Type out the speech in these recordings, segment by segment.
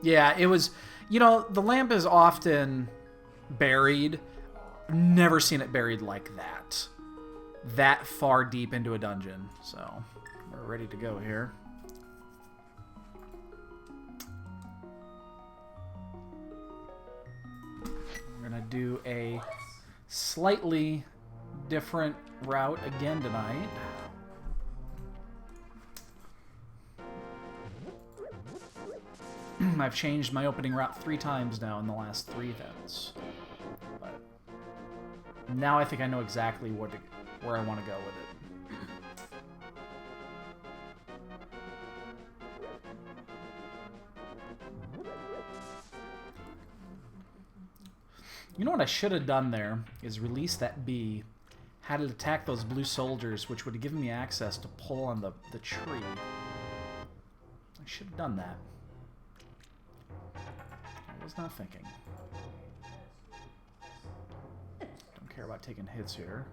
Yeah, it was... You know, the lamp is often buried. Never seen it buried like that. That far deep into a dungeon. So, we're ready to go here. We're going to do a slightly different route again tonight. I've changed my opening route 3 times now in the last 3 events. But now I think I know exactly where I want to go with it. You know what I should have done there is release that bee, had it attack those blue soldiers, which would have given me access to pull on the tree. I should have done that. I was not thinking. Don't care about taking hits here.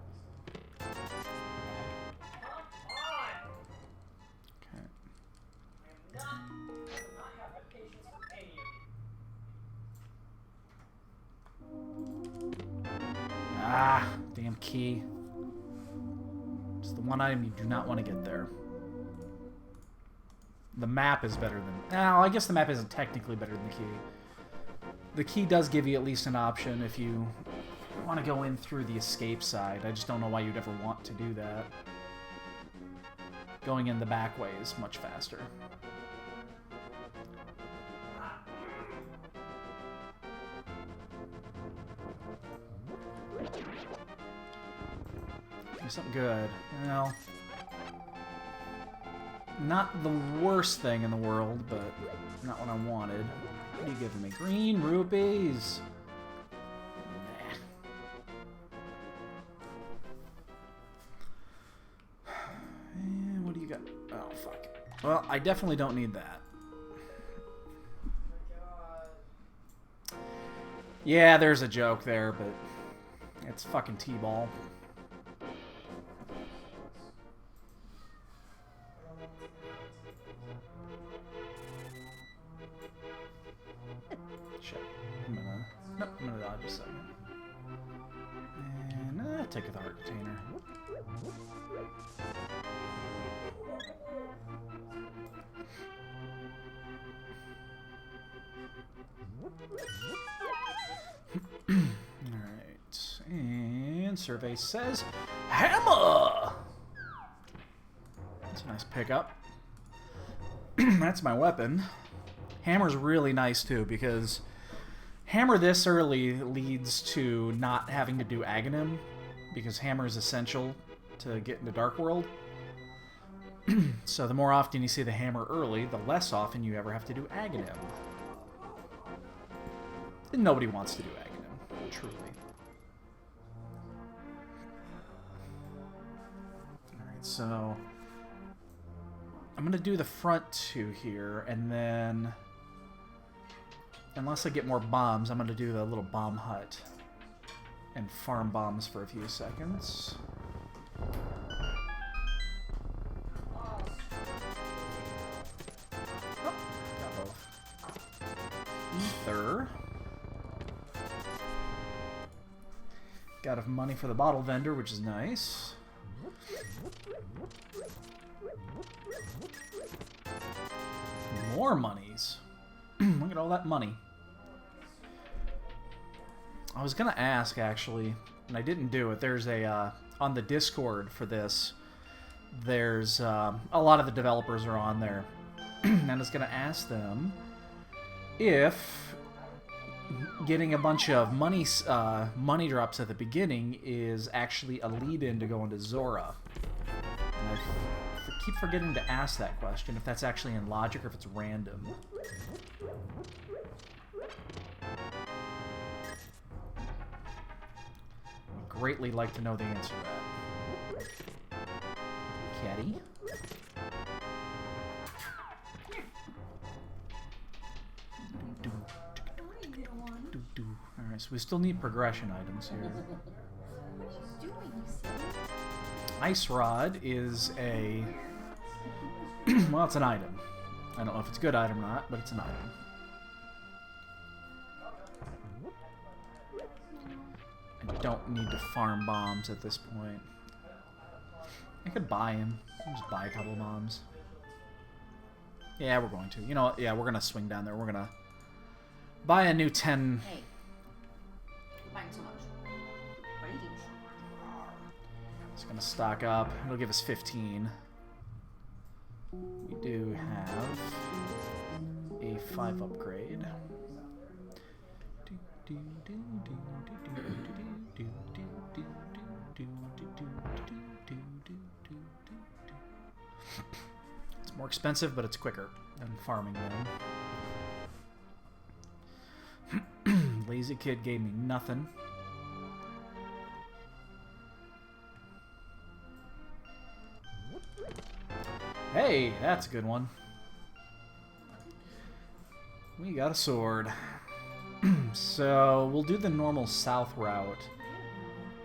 Okay. Ah, damn key. It's the one item you do not want to get there. The map is better than... Well, I guess the map isn't technically better than the key. The key does give you at least an option if you want to go in through the escape side. I just don't know why you'd ever want to do that. Going in the back way is much faster. Do something good. Well, not the worst thing in the world, but not what I wanted. What are you giving me? Green rupees? Nah. And what do you got? Oh, fuck. Well, I definitely don't need that. Yeah, there's a joke there, but it's fucking T-ball. Shit. Nope, I'm gonna dodge a second. And take the heart container. Alright. And survey says hammer! That's a nice pickup. That's my weapon. Hammer's really nice too, because hammer this early leads to not having to do Aghanim, because hammer is essential to get into Dark World. So the more often you see the hammer early, the less often you ever have to do Aghanim. And nobody wants to do Aghanim, truly. Alright, so I'm going to do the front 2 here, and then, unless I get more bombs, I'm going to do the little bomb hut and farm bombs for a few seconds. Oh, got both. Ether. Got enough money for the bottle vendor, which is nice. More monies. Look at all that money. I was gonna ask, actually, and I didn't do it. There's a on the Discord for this. There's a lot of the developers are on there, and I was gonna ask them if getting a bunch of money drops at the beginning is actually a lead-in to go into Zora. And I keep forgetting to ask that question, if that's actually in logic or if it's random. I'd greatly like to know the answer to that. Caddy. Alright, so we still need progression items here. What are you doing, you silly? Ice Rod is a... well, it's an item. I don't know if it's a good item or not, but it's an item. I don't need to farm bombs at this point. I could buy him. Just buy a couple of bombs. Yeah, we're going to. You know what? Yeah, we're going to swing down there. We're going to buy a new 10. Hey. You're buying so much. What are you doing? It's going to stock up. It'll give us 15. We do have a 5 upgrade. It's more expensive, but it's quicker than farming them. Lazy kid gave me nothing. Hey, that's a good one. We got a sword. So we'll do the normal south route.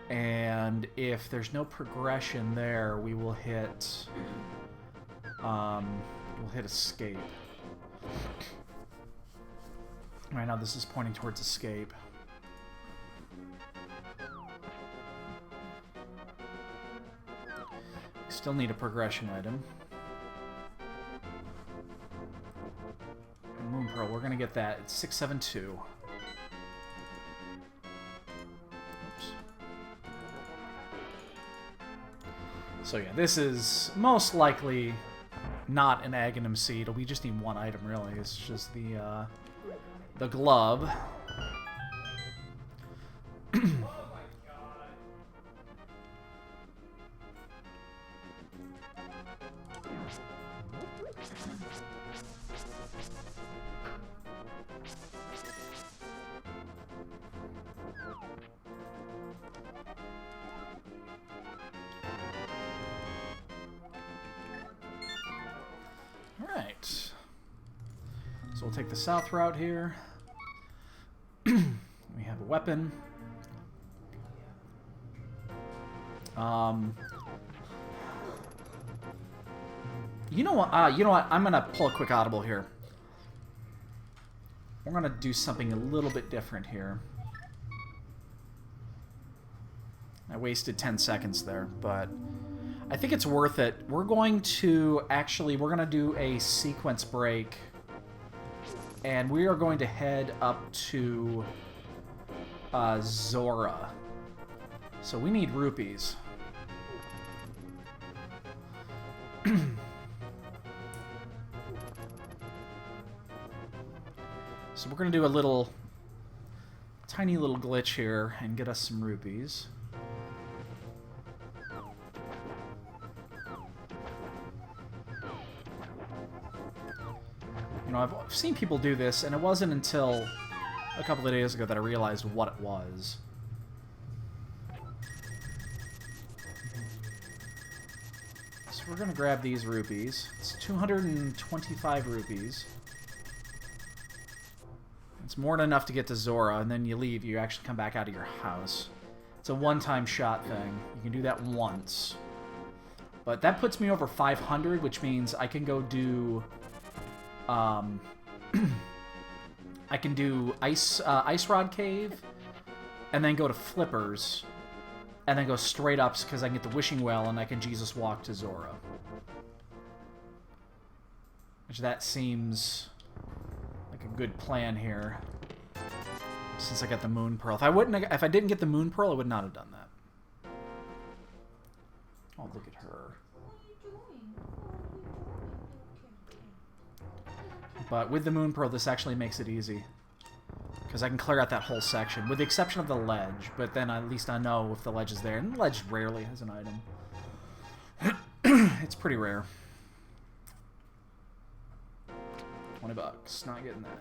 And if there's no progression there, we will hit escape. Right now this is pointing towards escape. Still need a progression item. Moon Pearl, we're gonna get that. It's 672. Oops. So yeah, this is most likely not an Aghanim seed. We just need one item, really. It's just the glove. So we'll take the south route here. We have a weapon. You know what? You know what? I'm gonna pull a quick audible here. We're gonna do something a little bit different here. I wasted 10 seconds there, but I think it's worth it. We're going to do a sequence break, and we are going to head up to Zora. So we need rupees. So we're going to do a tiny little glitch here and get us some rupees. You know, I've seen people do this, and it wasn't until a couple of days ago that I realized what it was. So we're going to grab these rupees. It's 225 rupees. It's more than enough to get to Zora, and then you leave. You actually come back out of your house. It's a one-time shot thing. You can do that once. But that puts me over 500, which means I can go do... I can do Ice Rod Cave, and then go to Flippers, and then go straight up because I can get the Wishing Well, and I can Jesus Walk to Zora. Which that seems like a good plan here, since I got the Moon Pearl. If I didn't get the Moon Pearl, I would not have done that. Oh, look at her. But with the Moon Pearl, this actually makes it easy. Because I can clear out that whole section, with the exception of the ledge. But then at least I know if the ledge is there. And the ledge rarely has an item. It's pretty rare. 20 bucks. Not getting that.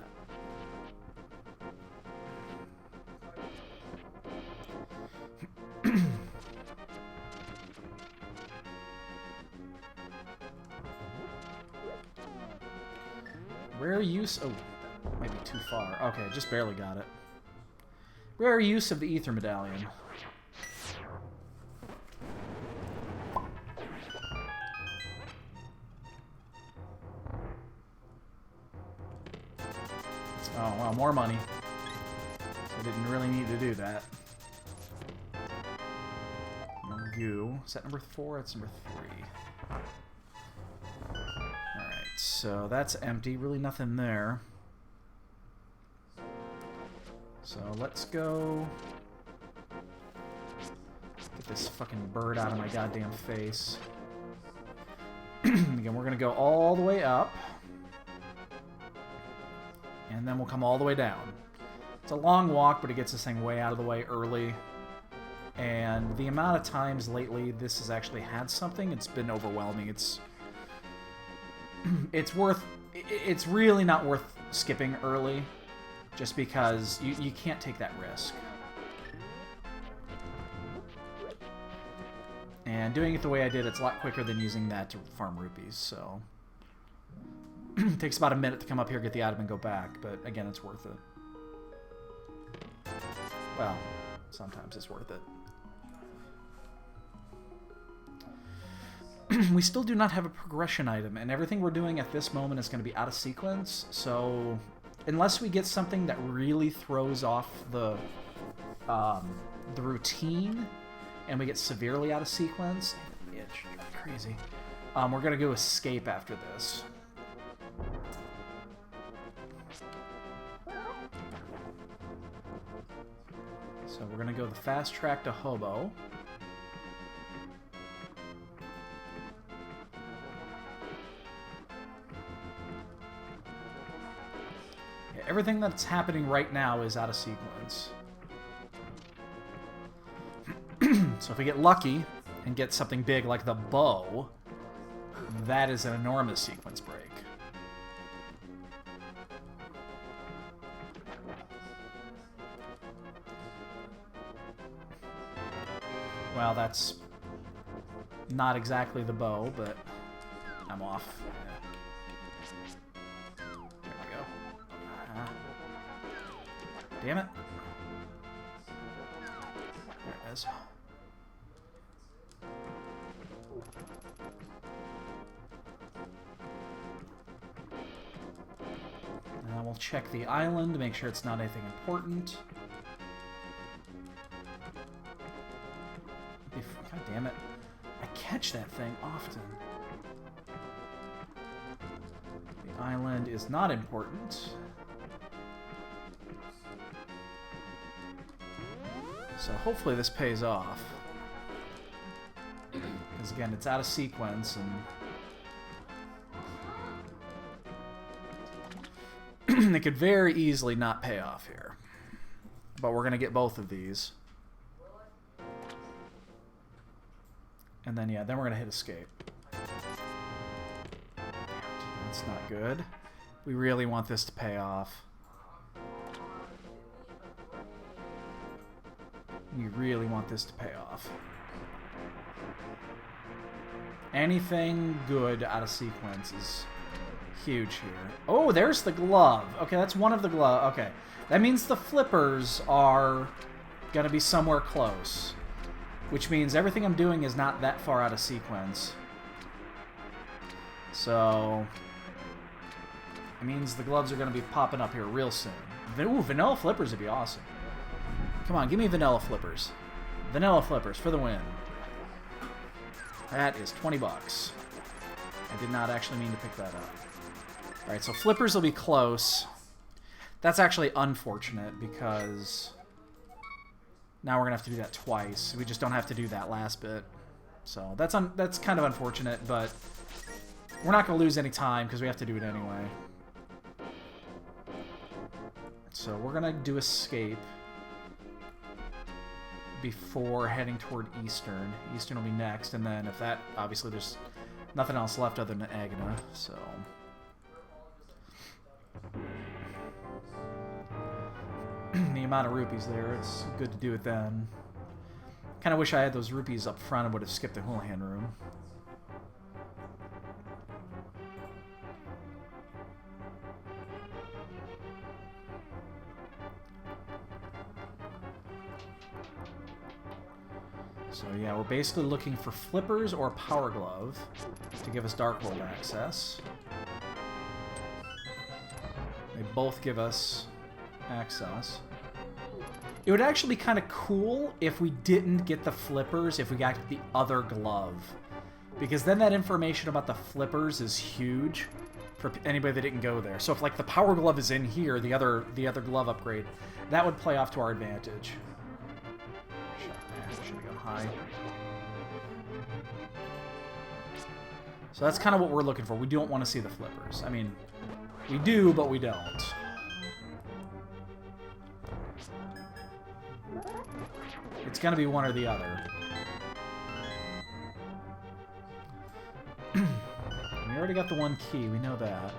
Rare use... Oh, maybe too far. Okay, just barely got it. Rare use of the Ether Medallion. Oh, well, more money. I didn't really need to do that. goo. Is that number 4? It's number 3. Alright, so that's empty. Really nothing there. So let's go... Get this fucking bird out of my goddamn face. Again, we're going to go all the way up. And then we'll come all the way down. It's a long walk, but it gets this thing way out of the way early. And the amount of times lately this has actually had something, it's been overwhelming. It's really not worth skipping early, just because you can't take that risk. And doing it the way I did, it's a lot quicker than using that to farm rupees, so... It takes about a minute to come up here, get the item, and go back, but again, it's worth it. Well, sometimes it's worth it. We still do not have a progression item, and everything we're doing at this moment is going to be out of sequence, so unless we get something that really throws off the routine, and we get severely out of sequence, itch, crazy, we're going to go escape after this. So we're going to go the fast track to Hobo. Yeah, everything that's happening right now is out of sequence. So if we get lucky and get something big like the bow, that is an enormous sequence break. Well, that's not exactly the bow, but I'm off. There we go. Damn it. There it is. Now we'll check the island to make sure it's not anything important. God damn it. I catch that thing often. The island is not important. So hopefully this pays off. Because again, it's out of sequence and... it could very easily not pay off here. But we're going to get both of these. And then, yeah, then we're going to hit escape. That's not good. We really want this to pay off. We really want this to pay off. Anything good out of sequence is huge here. Oh, there's the glove. Okay, that's one of the glove. Okay, that means the flippers are going to be somewhere close. Which means everything I'm doing is not that far out of sequence. So... it means the gloves are going to be popping up here real soon. Ooh, vanilla flippers would be awesome. Come on, give me vanilla flippers. Vanilla flippers for the win. That is 20 bucks. I did not actually mean to pick that up. Alright, so flippers will be close. That's actually unfortunate because... now we're going to have to do that twice. We just don't have to do that last bit. So that's kind of unfortunate, but we're not going to lose any time because we have to do it anyway. So we're going to do escape before heading toward Eastern. Eastern will be next, and then if that... obviously there's nothing else left other than Agna, so... the amount of rupees there, it's good to do it then. Kind of wish I had those rupees up front and would have skipped the Houlihan room. So yeah, we're basically looking for flippers or power glove to give us Darkhold access. They both give us access. It would actually be kind of cool if we didn't get the flippers, if we got the other glove. Because then that information about the flippers is huge for anybody that didn't go there. So if, like, the power glove is in here, the other glove upgrade, that would play off to our advantage. Should have gone high. So that's kind of what we're looking for. We don't want to see the flippers. I mean, we do, but we don't. It's going to be one or the other. We already got the one key. We know that.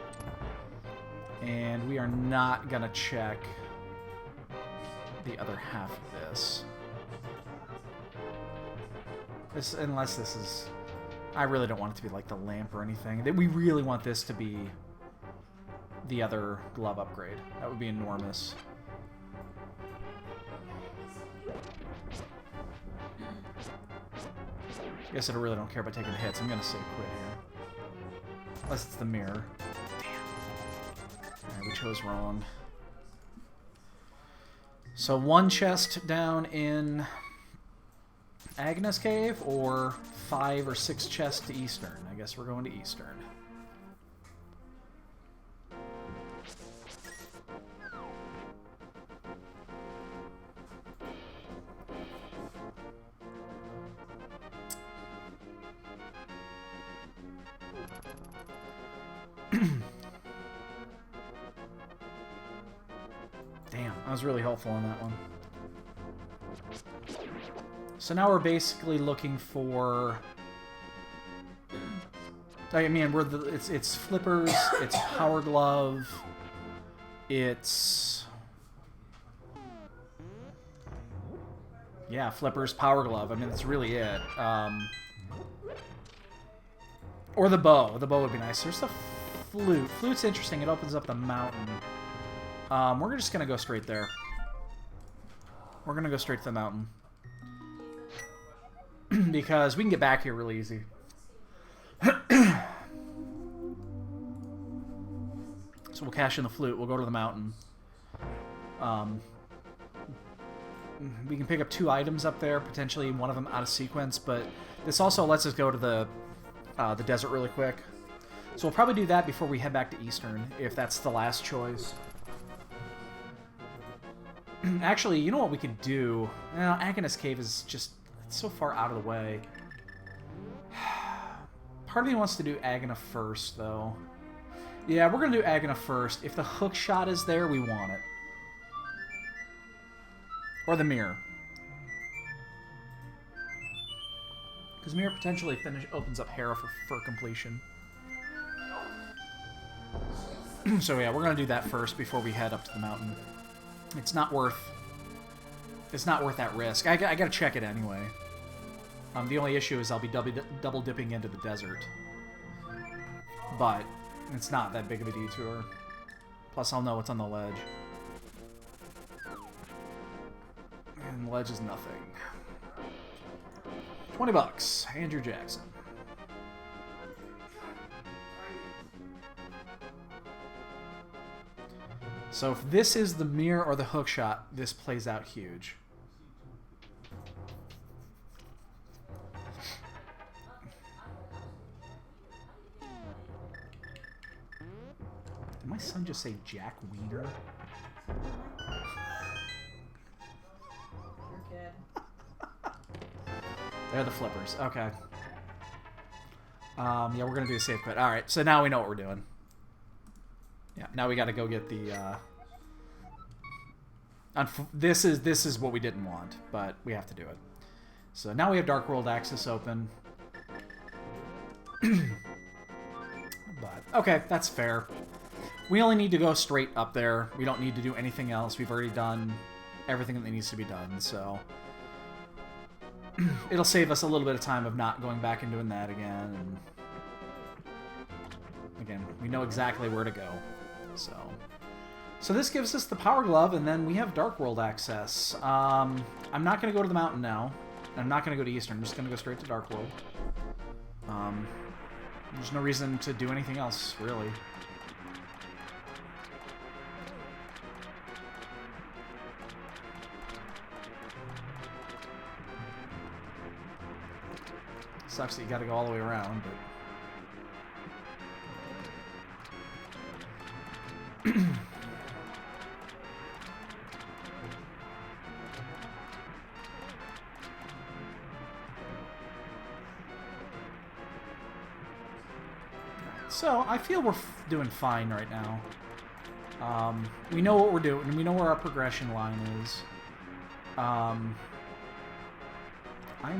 And we are not going to check the other half of this. Unless this is... I really don't want it to be like the lamp or anything. We really want this to be the other glove upgrade. That would be enormous. I guess I really don't care about taking hits. I'm going to say quit here. Unless it's the mirror. Damn. Alright, we chose wrong. So one chest down in Agnes Cave, or 5 or 6 chests to Eastern. I guess we're going to Eastern. Damn, I was really helpful on that one. So now we're basically looking for... I mean, it's flippers, it's power glove, it's... Yeah, flippers, power glove. I mean, that's really it. Or the bow. The bow would be nice. There's the flute. Flute's interesting. It opens up the mountain. We're just going to go straight there. We're going to go straight to the mountain. Because we can get back here really easy. So we'll cash in the flute. We'll go to the mountain. We can pick up 2 items up there, potentially one of them out of sequence, but this also lets us go to the desert really quick. So we'll probably do that before we head back to Eastern, if that's the last choice. Actually, you know what we could do? Now, Agnes Cave is just so far out of the way. Part of me wants to do Agna first, though. Yeah, we're going to do Agna first. If the hook shot is there, we want it. Or the mirror. Because mirror potentially opens up Hera for completion. So yeah, we're going to do that first before we head up to the mountain. It's not worth that risk. I got to check it anyway. The only issue is I'll be double dipping into the desert. But it's not that big of a detour. Plus I'll know what's on the ledge. And the ledge is nothing. $20. Andrew Jackson. So if this is the mirror or the hook shot, this plays out huge. Did my son just say Jack Wiener? They're the flippers. Okay. Yeah, we're going to do a safe quit. Alright, so now we know what we're doing. Yeah, now we got to go get the... This is what we didn't want, but we have to do it. So now we have Dark World access open. But, okay, that's fair. We only need to go straight up there. We don't need to do anything else. We've already done everything that needs to be done, so... It'll save us a little bit of time of not going back and doing that again. And again, we know exactly where to go. So this gives us the Power Glove, and then we have Dark World access. I'm not going to go to the mountain now. I'm not going to go to Eastern. I'm just going to go straight to Dark World. There's no reason to do anything else, really. Sucks that you gotta go all the way around, but... So, I feel we're doing fine right now. We know what we're doing, and we know where our progression line is. I'm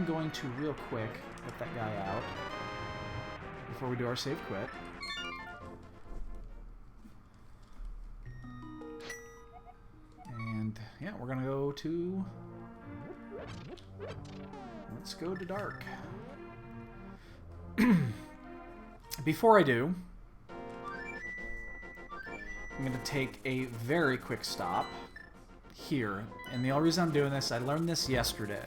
going to, real quick, get that guy out before we do our save quit. And, yeah, we're gonna go to... Let's go to dark. Before I do, I'm going to take a very quick stop here. And the only reason I'm doing this, I learned this yesterday,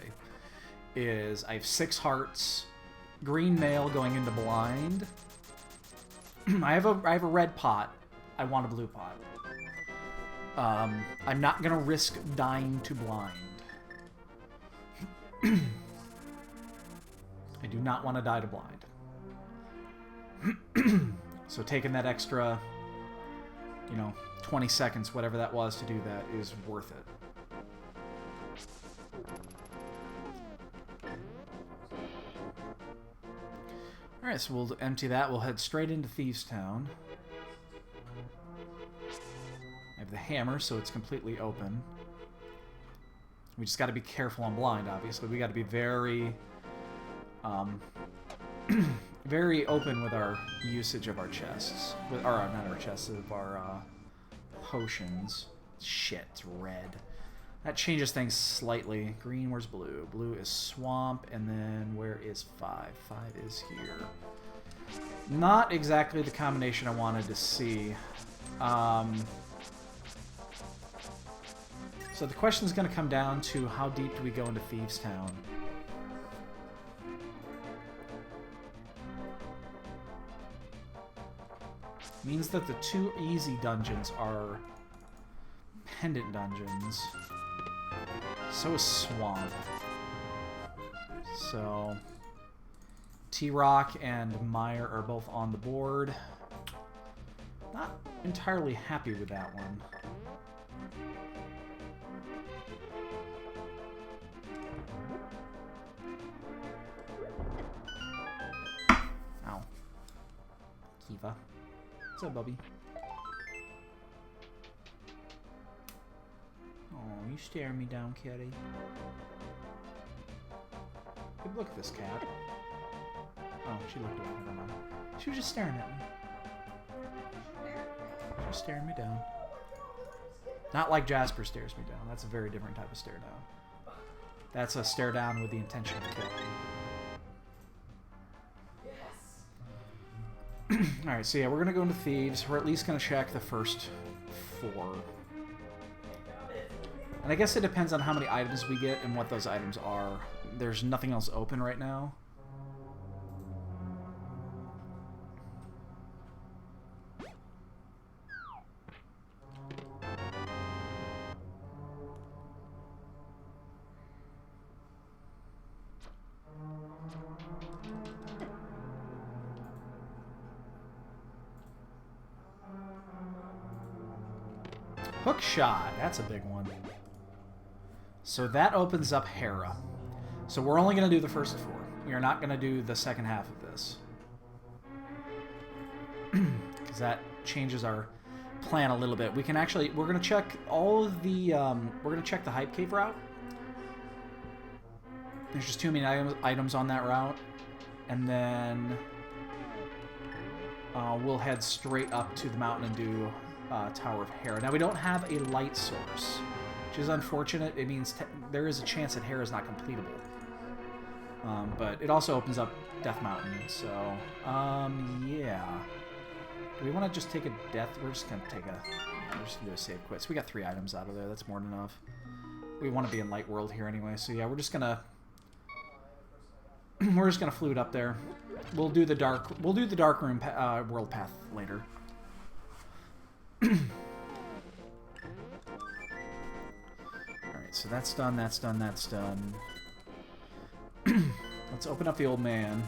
is I have 6 hearts, green mail going into blind. I have a red pot. I want a blue pot. I'm not going to risk dying to blind. I do not want to die to blind. So taking that extra, 20 seconds, whatever that was, to do that is worth it. Alright, so we'll empty that. We'll head straight into Thieves Town. I have the hammer, so it's completely open. We just got to be careful on blind, obviously. We got to be very... very open with our usage of our chests. Not our chests, of our potions. Shit, it's red. That changes things slightly. Green, where's blue? Blue is swamp, and then where is 5? 5 is here. Not exactly the combination I wanted to see. So the question is going to come down to how deep do we go into Thieves Town? Means that the 2 easy dungeons are pendant dungeons. So is Swamp. So T-Rock and Meyer are both on the board. Not entirely happy with that one. Ow. Kiva. What's up, Bubby? Oh, you staring me down, kitty. Good look at this cat. Oh, she looked away. Never mind. She was just staring at me. She was staring me down. Not like Jasper stares me down. That's a very different type of stare down. That's a stare down with the intention of killing. Alright, so yeah, we're going to go into Thieves. We're at least going to check the first 4. And I guess it depends on how many items we get and what those items are. There's nothing else open right now. Hook shot, that's a big one. So that opens up Hera. So we're only going to do the first 4. We're not going to do the second half of this. Because that changes our plan a little bit. We can actually, we're going to check all of the, we're going to check the Hype Cave route. There's just too many items on that route. And then we'll head straight up to the mountain and do Tower of Hera. Now, we don't have a light source, which is unfortunate. It means there is a chance that Hera is not completable. But it also opens up Death Mountain, so, yeah. Do we want to just take a death? We're just going to take a... We're just going to do a save quit. So we got 3 items out of there. That's more than enough. We want to be in Light World here anyway, so yeah, we're just going to... we're just going to flute up there. We'll do the dark... We'll do the Dark Room world path later. Alright, so that's done, that's done, that's done. Let's open up the old man.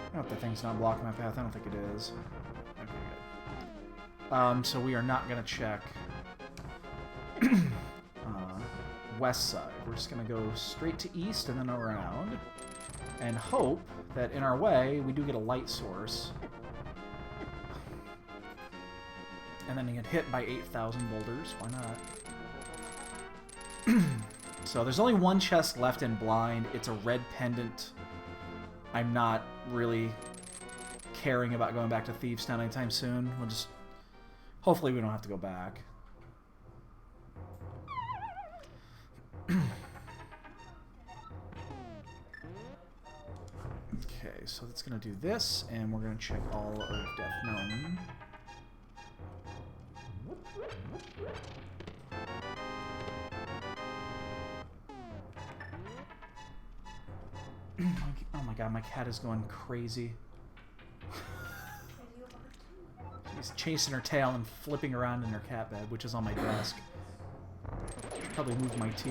I hope the thing's not blocking my path. I don't think it is. Okay, good. So we are not going to check west side. We're just going to go straight to east and then around and hope that in our way we do get a light source. And then you get hit by 8,000 boulders. Why not? So there's only one chest left in blind. It's a red pendant. I'm not really caring about going back to Thieves Town anytime soon. We'll just... Hopefully we don't have to go back. Okay, so that's going to do this, and we're going to check all of Death Known. Oh my god, my cat is going crazy. She's chasing her tail and flipping around in her cat bed, which is on my desk. Should probably move my tea.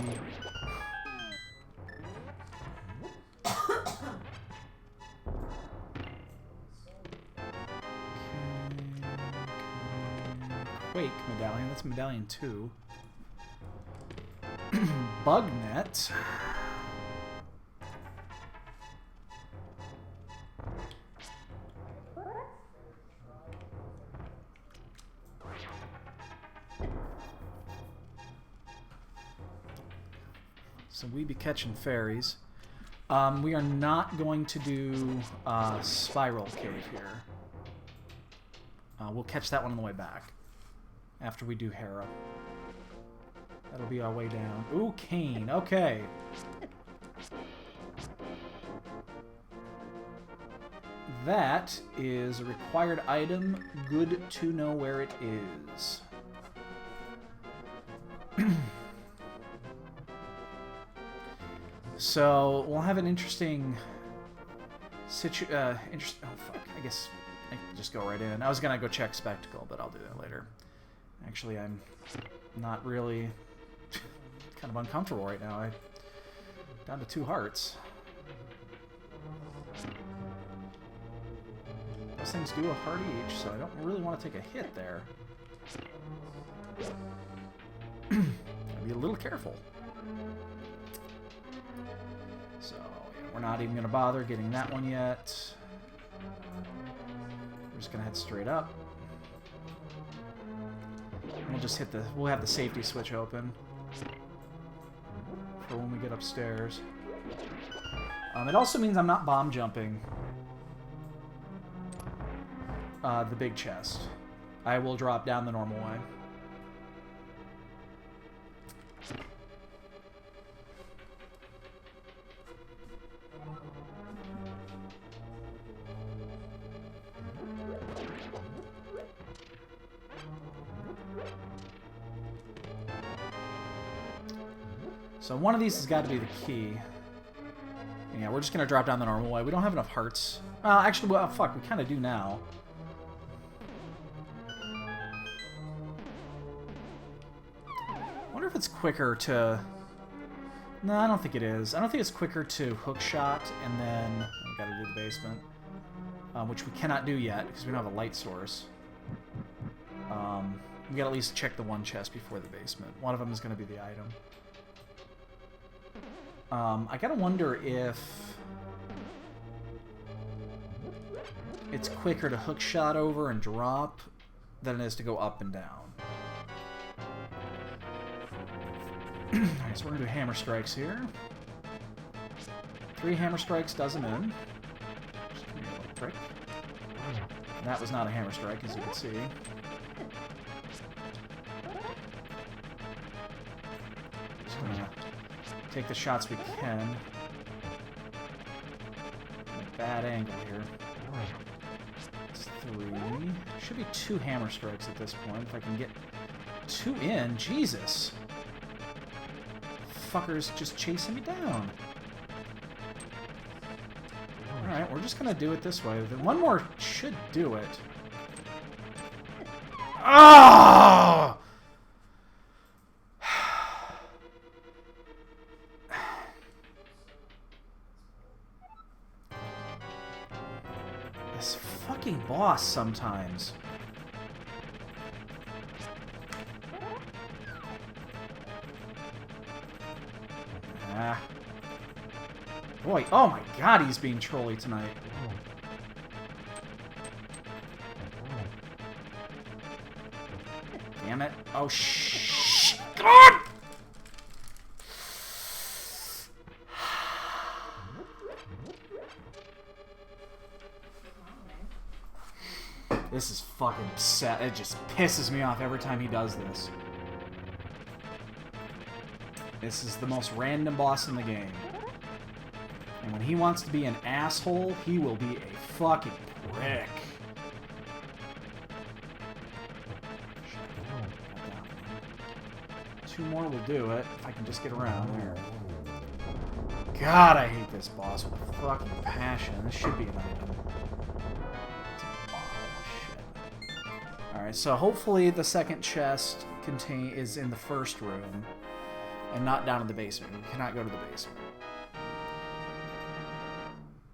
Quake medallion, that's medallion 2. Bug net. So we be catching fairies. We are not going to do Spiral Cave here. We'll catch that one on the way back. After we do Hera. That'll be our way down. Ooh, Cane. Okay. That is a required item. Good to know where it is. So we'll have an interesting oh fuck! I guess I can just go right in. I was gonna go check Spectacle, but I'll do that later. Actually, I'm not really kind of uncomfortable right now. I'm down to 2 hearts. Those things do a heart each, so I don't really want to take a hit there. Gotta be a little careful. So, yeah, we're not even going to bother getting that one yet. We're just going to head straight up. And we'll just hit the... We'll have the safety switch open for when we get upstairs. It also means I'm not bomb jumping the big chest. I will drop down the normal way. So one of these has got to be the key. Yeah, we're just going to drop down the normal way. We don't have enough hearts. Actually, well, fuck, we kind of do now. I wonder if it's quicker to... No, I don't think it is. I don't think it's quicker to hook shot and then... We got to do the basement. Which we cannot do yet because we don't have a light source. We got to at least check the one chest before the basement. One of them is going to be the item. I gotta wonder if it's quicker to hook shot over and drop than it is to go up and down. Alright, so we're gonna do hammer strikes here. 3 hammer strikes does him in. Just give me a little prick. That was not a hammer strike, as you can see. Just gonna take the shots we can. A bad angle here. It's 3. Should be 2 hammer strikes at this point. If I can get 2 in, Jesus. Fucker's just chasing me down. Alright, we're just gonna do it this way. One more should do it. Oh! This fucking boss sometimes. Ah. Boy, oh my god, he's being trolly tonight. Damn it. Oh, shh. God! This is fucking sad. It just pisses me off every time he does this. This is the most random boss in the game. And when he wants to be an asshole, he will be a fucking prick. 2 more will do it, if I can just get around there. God, I hate this boss with a fucking passion. This should be an item. Alright, so hopefully the second chest is in the first room and not down in the basement. We cannot go to the basement.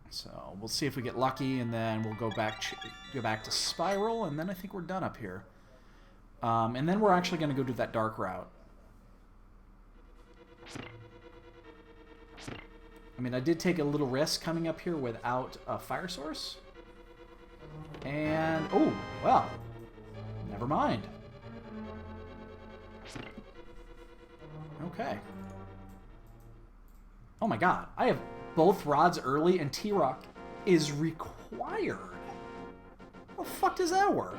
So we'll see if we get lucky, and then we'll go back to Spiral, and then I think we're done up here. And then we're actually going to go do that dark route. I mean, I did take a little risk coming up here without a fire source. And, oh, well, never mind. Okay. Oh my god, I have both rods early and T-Rock is required. How the fuck does that work?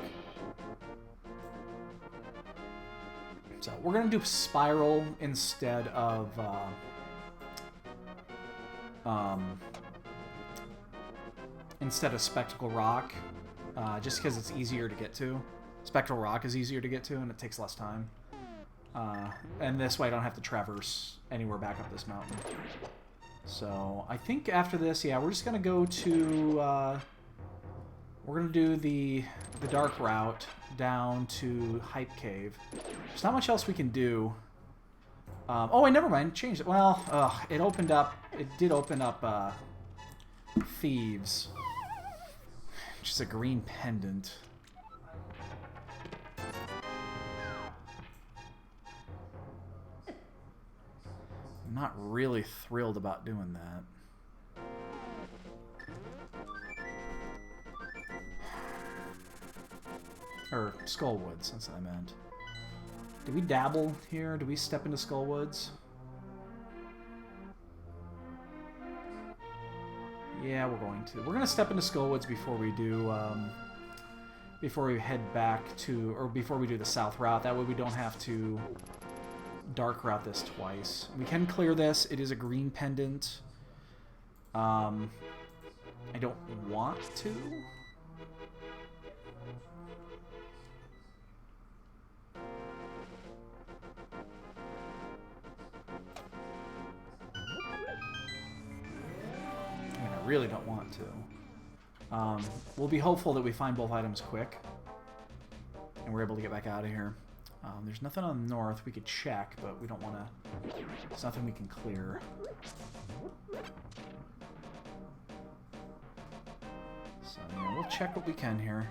So we're going to do Spiral instead of Spectacle Rock, just because it's easier to get to. Spectral Rock is easier to get to, and it takes less time. And this way I don't have to traverse anywhere back up this mountain. So I think after this, yeah, we're just going to go to... we're going to do the dark route down to Hype Cave. There's not much else we can do. Oh, wait, never mind. Changed it. Well, it opened up... It did open up Thieves, which is a green pendant. I'm not really thrilled about doing that. Or Skullwoods, that's what I meant. Do we dabble here? Do we step into Skullwoods? Yeah, we're going to. We're going to step into Skullwoods before we do, before we head back to, or before we do the south route. That way we don't have to dark route this twice. We can clear this. It is a green pendant. I don't want to. I really don't want to. We'll be hopeful that we find both items quick and we're able to get back out of here. There's nothing on the north. We could check, but we don't want to... There's nothing we can clear. So, yeah, we'll check what we can here.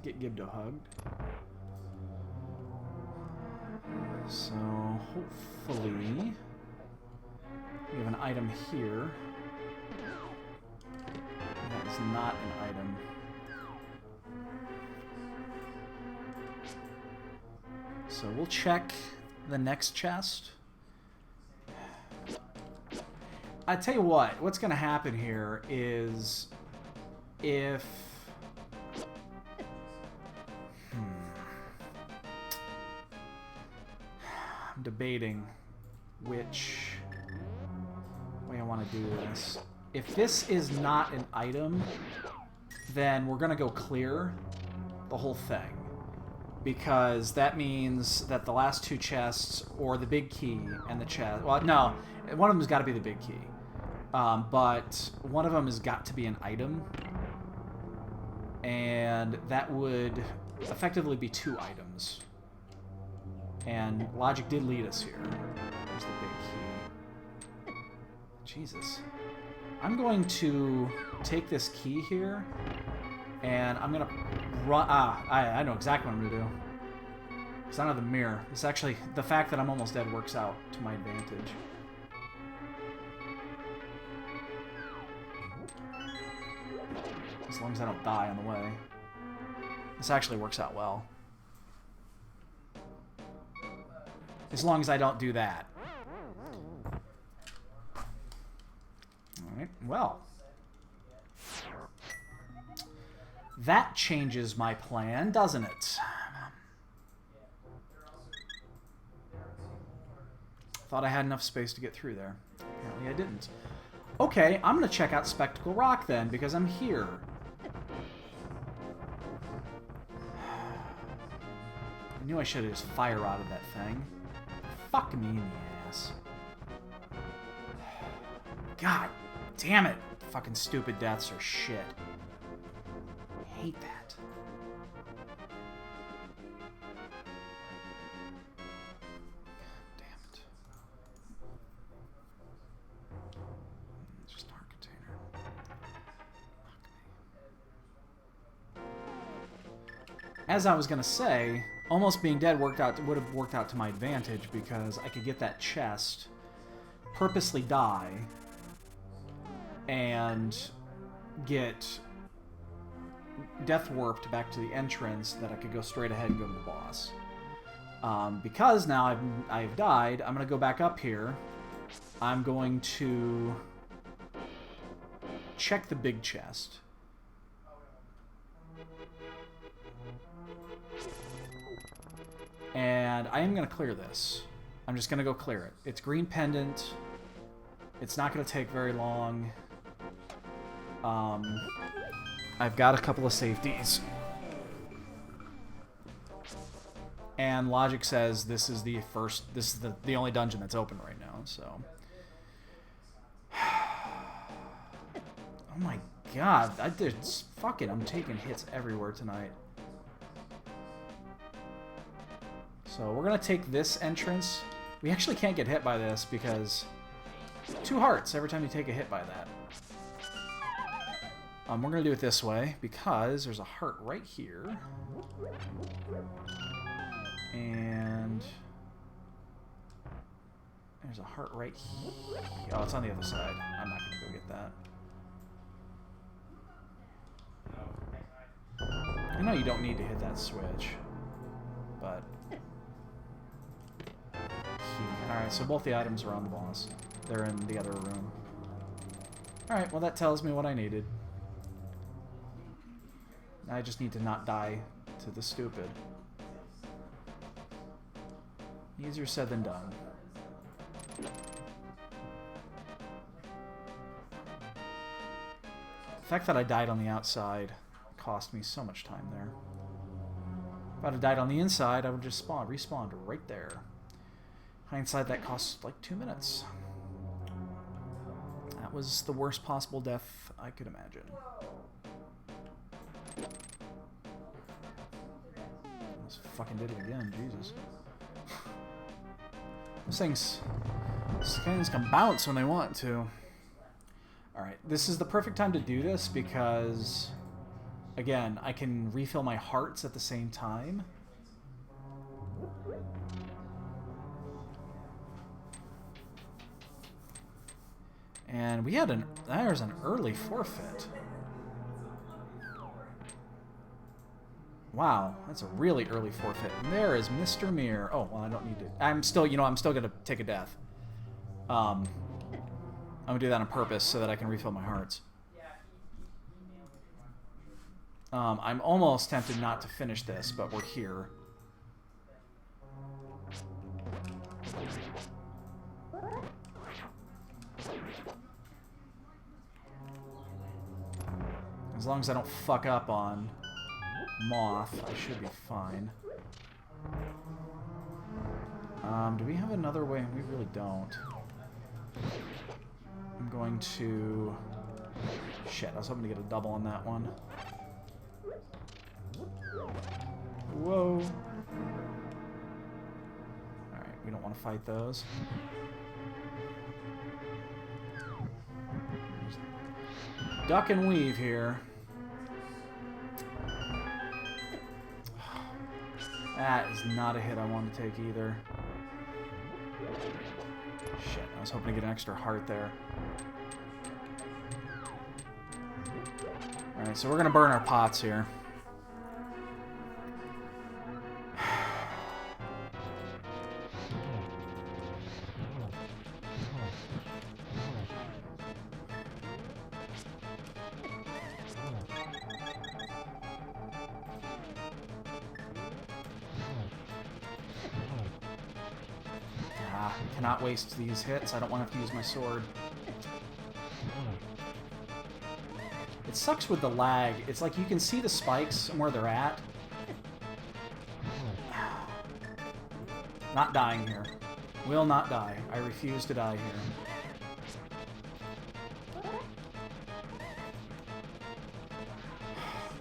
Get Gibdo hugged. So, hopefully, we have an item here. That is not an item. So we'll check the next chest. I tell you what, what's going to happen here is if... I'm debating which way I want to do this. If this is not an item, then we're going to go clear the whole thing. Because that means that the last two chests, or the big key and the chest... Well, no, one of them has got to be the big key. But one of them has got to be an item. And that would effectively be two items. And logic did lead us here. There's the big key. Jesus. I'm going to take this key here, and I'm going to run... I know exactly what I'm going to do. Because I don't have the mirror. It's actually... The fact that I'm almost dead works out to my advantage. As long as I don't die on the way. This actually works out well. As long as I don't do that. Alright, well. That changes my plan, doesn't it? Thought I had enough space to get through there. Apparently I didn't. Okay, I'm going to check out Spectacle Rock then, because I'm here. I knew I should have just fire rotted that thing. Fuck me in the ass. God damn it. Fucking stupid deaths are shit. I hate that. God damn it. It's just a heart container. Fuck me. As I was gonna say, almost being dead would have worked out to my advantage because I could get that chest, purposely die, and get death warped back to the entrance that I could go straight ahead and go to the boss. Because now I've died, I'm going to go back up here. I'm going to check the big chest. And I am going to clear this. I'm just going to go clear it. It's green pendant. It's not going to take very long. I've got a couple of safeties. And logic says this is the the only dungeon that's open right now, so. Oh my god, I'm taking hits everywhere tonight. So we're gonna take this entrance. We actually can't get hit by this because 2 hearts every time you take a hit by that. We're gonna do it this way because there's a heart right here. And there's a heart right here. Oh, it's on the other side. I'm not gonna go get that. I know you don't need to hit that switch, but... Alright, so both the items are on the boss. They're in the other room. Alright, well that tells me what I needed. I just need to not die to the stupid. Easier said than done. The fact that I died on the outside cost me so much time there. If I'd have died on the inside, I would just respawned right there. Hindsight, that cost like 2 minutes. That was the worst possible death I could imagine. Almost fucking did it again, Jesus. These things can bounce when they want to. Alright, this is the perfect time to do this because, again, I can refill my hearts at the same time. And we had there's an early forfeit. Wow, that's a really early forfeit. And there is Mr. Mir. Oh, well, I don't need to. I'm still going to take a death. I'm going to do that on purpose so that I can refill my hearts. I'm almost tempted not to finish this, but we're here. As long as I don't fuck up on Moth, I should be fine. Do we have another way? We really don't. I'm going to... Shit, I was hoping to get a double on that one. Whoa. Alright, we don't want to fight those. Duck and weave here. That is not a hit I want to take either. Shit, I was hoping to get an extra heart there. Alright, so we're going to burn our pots here. Cannot waste these hits. I don't want to have to use my sword. It sucks with the lag. It's like you can see the spikes and where they're at. Not dying here. Will not die. I refuse to die here.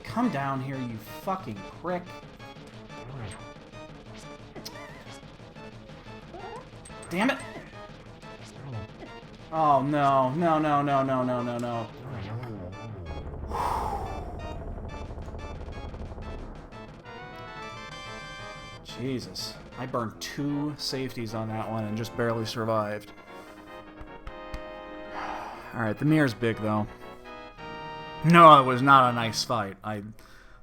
Come down here, you fucking prick. Damn it! Oh no, no, no, no, no, no, no, no. Jesus. I burned 2 safeties on that one and just barely survived. Alright, the mirror's big though. No, it was not a nice fight. I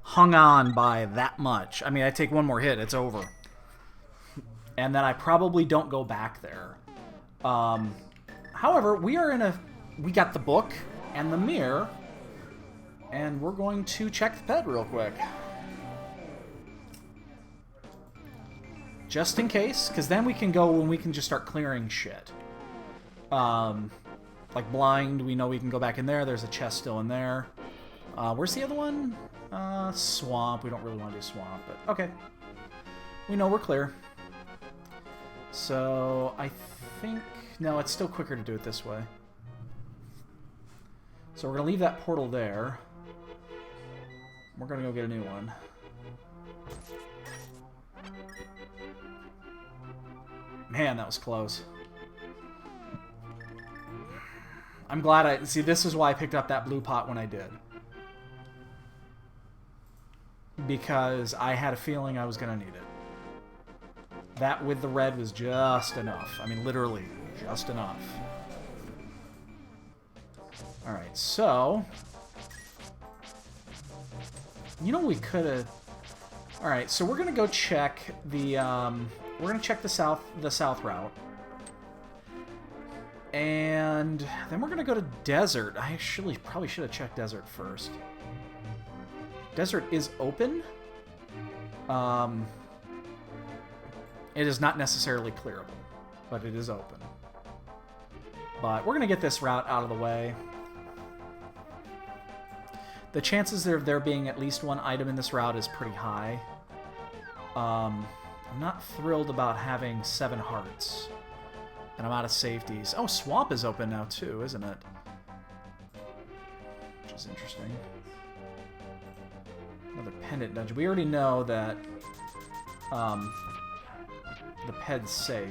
hung on by that much. I mean, I take one more hit, it's over. And then I probably don't go back there. However, we got the book and the mirror, and we're going to check the ped real quick. Just in case, because then we can go and we can just start clearing shit. Like blind, we know we can go back in there. There's a chest still in there. Where's the other one? Swamp. We don't really want to do swamp, but okay. We know we're clear. So, I think... No, it's still quicker to do it this way. So we're going to leave that portal there. We're going to go get a new one. Man, that was close. I'm glad I... See, this is why I picked up that blue pot when I did. Because I had a feeling I was going to need it. That with the red was just enough. I mean, literally, just enough. Alright, so... You know, we could have... Alright, so we're going to go check the... We're going to check the south route. And then we're going to go to Desert. I actually probably should have checked Desert first. Desert is open. It is not necessarily clearable, but it is open. But we're going to get this route out of the way. The chances of there being at least one item in this route is pretty high. I'm not thrilled about having 7 hearts. And I'm out of safeties. Oh, Swamp is open now too, isn't it? Which is interesting. Another pendant dungeon. We already know that the ped's safe.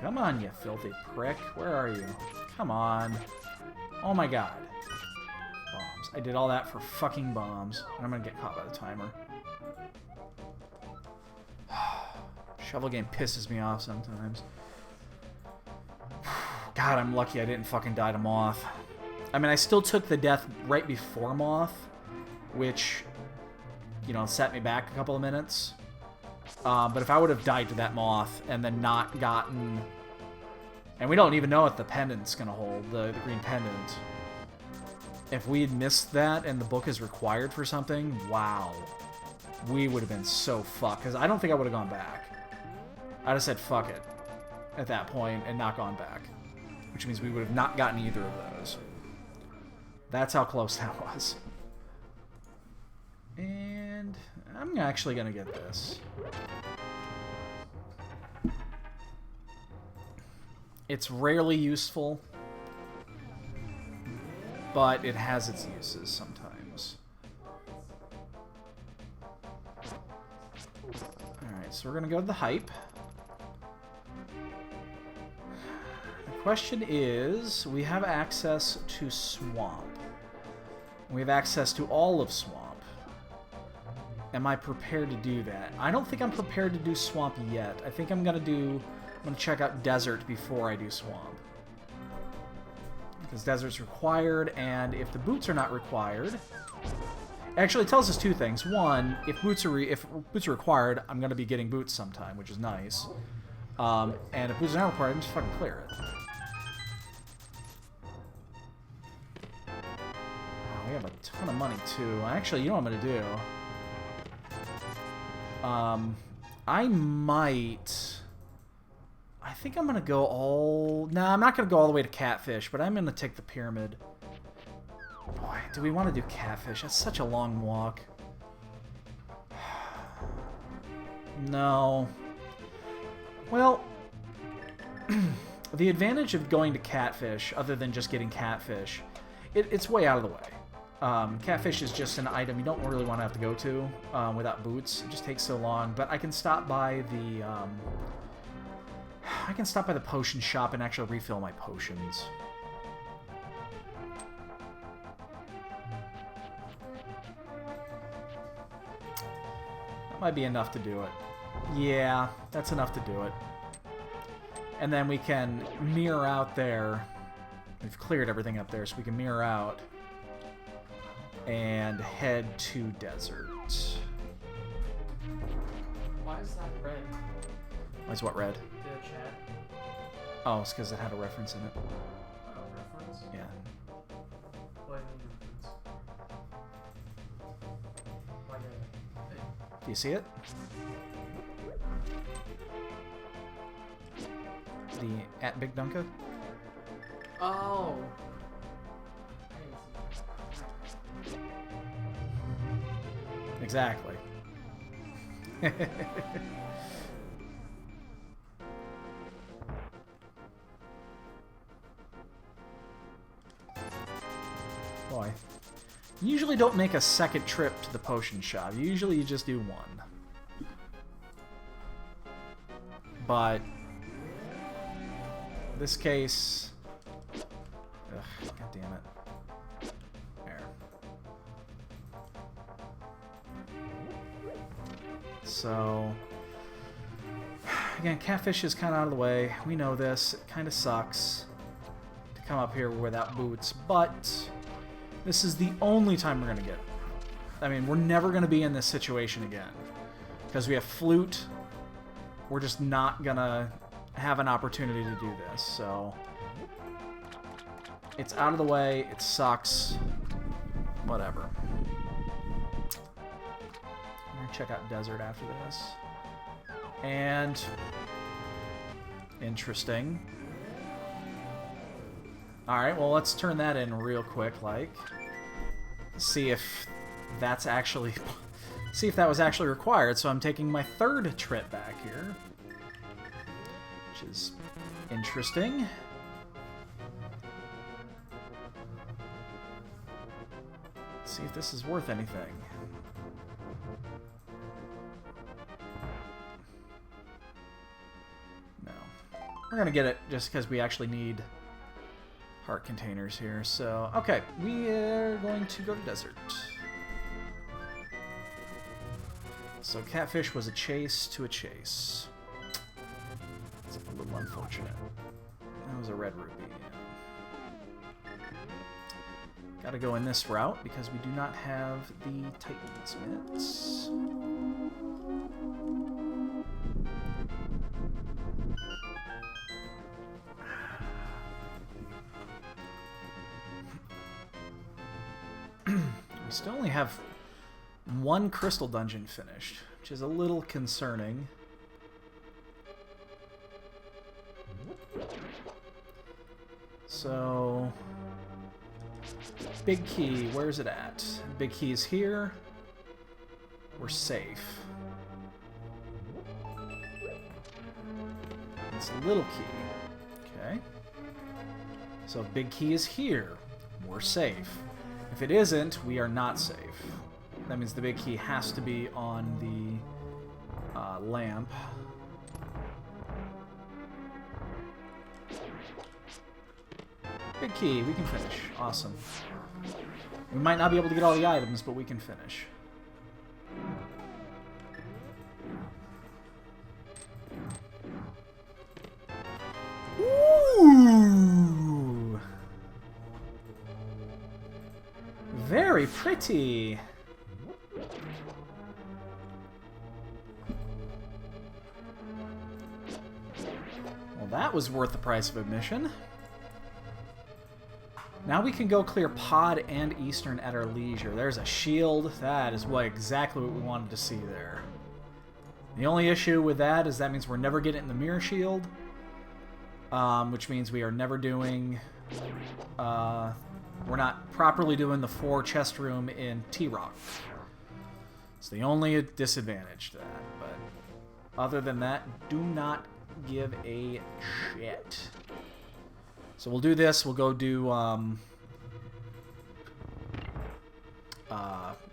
Come on, you filthy prick. Where are you? Come on. Oh my god. Bombs. I did all that for fucking bombs. And I'm gonna get caught by the timer. Shovel game pisses me off sometimes. God, I'm lucky I didn't fucking die to Moth. I mean, I still took the death right before Moth, which, you know, set me back a couple of minutes. But if I would have died to that Moth and then not gotten... And we don't even know what the pendant's going to hold, the green pendant. If we had missed that and the book is required for something, wow. We would have been so fucked, because I don't think I would have gone back. I'd have said fuck it at that point and not gone back. Which means we would have not gotten either of those. That's how close that was. And I'm actually going to get this. It's rarely useful, but it has its uses sometimes. Alright, so we're going to go to the hype. The question is, we have access to Swamp. We have access to all of Swamp. Am I prepared to do that? I don't think I'm prepared to do Swamp yet. I think I'm going to check out Desert before I do Swamp. Because Desert's required, and if the boots are not required... Actually, it tells us two things. One, if boots are required, I'm going to be getting boots sometime, which is nice. And if boots are not required, I can just fucking clear it. Oh, we have a ton of money, too. Actually, you know what I'm going to do? I might... I think I'm going to go all... Nah, I'm not going to go all the way to Catfish, but I'm going to take the Pyramid. Boy, do we want to do Catfish? That's such a long walk. No. Well, the advantage of going to Catfish, other than just getting Catfish, it's way out of the way. Catfish is just an item you don't really want to have to go to without boots. It just takes so long. But I can stop by the... I can stop by the potion shop and actually refill my potions. That might be enough to do it. Yeah, that's enough to do it. And then we can mirror out there. We've cleared everything up there, so we can mirror out and head to Desert. Why is that red? Why is what red? The chat. Oh, it's because it had a reference in it. Reference? Yeah. Why no reference? Why no? Do you see it? The at Big Dunka? Oh. Exactly. Boy. You usually don't make a second trip to the potion shop. Usually you just do one. But in this case... Ugh, God damn it. There. So... Again, Catfish is kind of out of the way. We know this. It kind of sucks to come up here without boots, but this is the only time we're going to get... I mean, we're never going to be in this situation again. Because we have Flute. We're just not going to have an opportunity to do this, so... It's out of the way. It sucks. Whatever. I'm going to check out Desert after this. And... Interesting. Alright, well, let's turn that in real quick, like. See if that's actually... See if that was actually required. So I'm taking my third trip back here. Which is interesting. Let's see if this is worth anything. No. We're gonna get it just because we actually need heart containers here. So, okay, we are going to go to desert. So catfish was a chase to a chase. It's a little unfortunate. That was a red rupee. Gotta go in this route because we do not have the Titan's mitts. We still only have one crystal dungeon finished, which is a little concerning. So, big key, where's it at? Big key is here. We're safe. It's a little key. Okay. So big key is here. We're safe. If it isn't, we are not safe. That means the big key has to be on the lamp. Big key, we can finish. Awesome. We might not be able to get all the items, but we can finish. Ooh! Very pretty! Well, that was worth the price of admission. Now we can go clear Pod and Eastern at our leisure. There's a shield. That is exactly what we wanted to see there. The only issue with that is that means we're never getting the mirror shield. Which means we are never doing... we're not properly doing the 4 chest room in T-Rock. It's the only disadvantage to that. But other than that, do not give a shit. So we'll do this. We'll go do,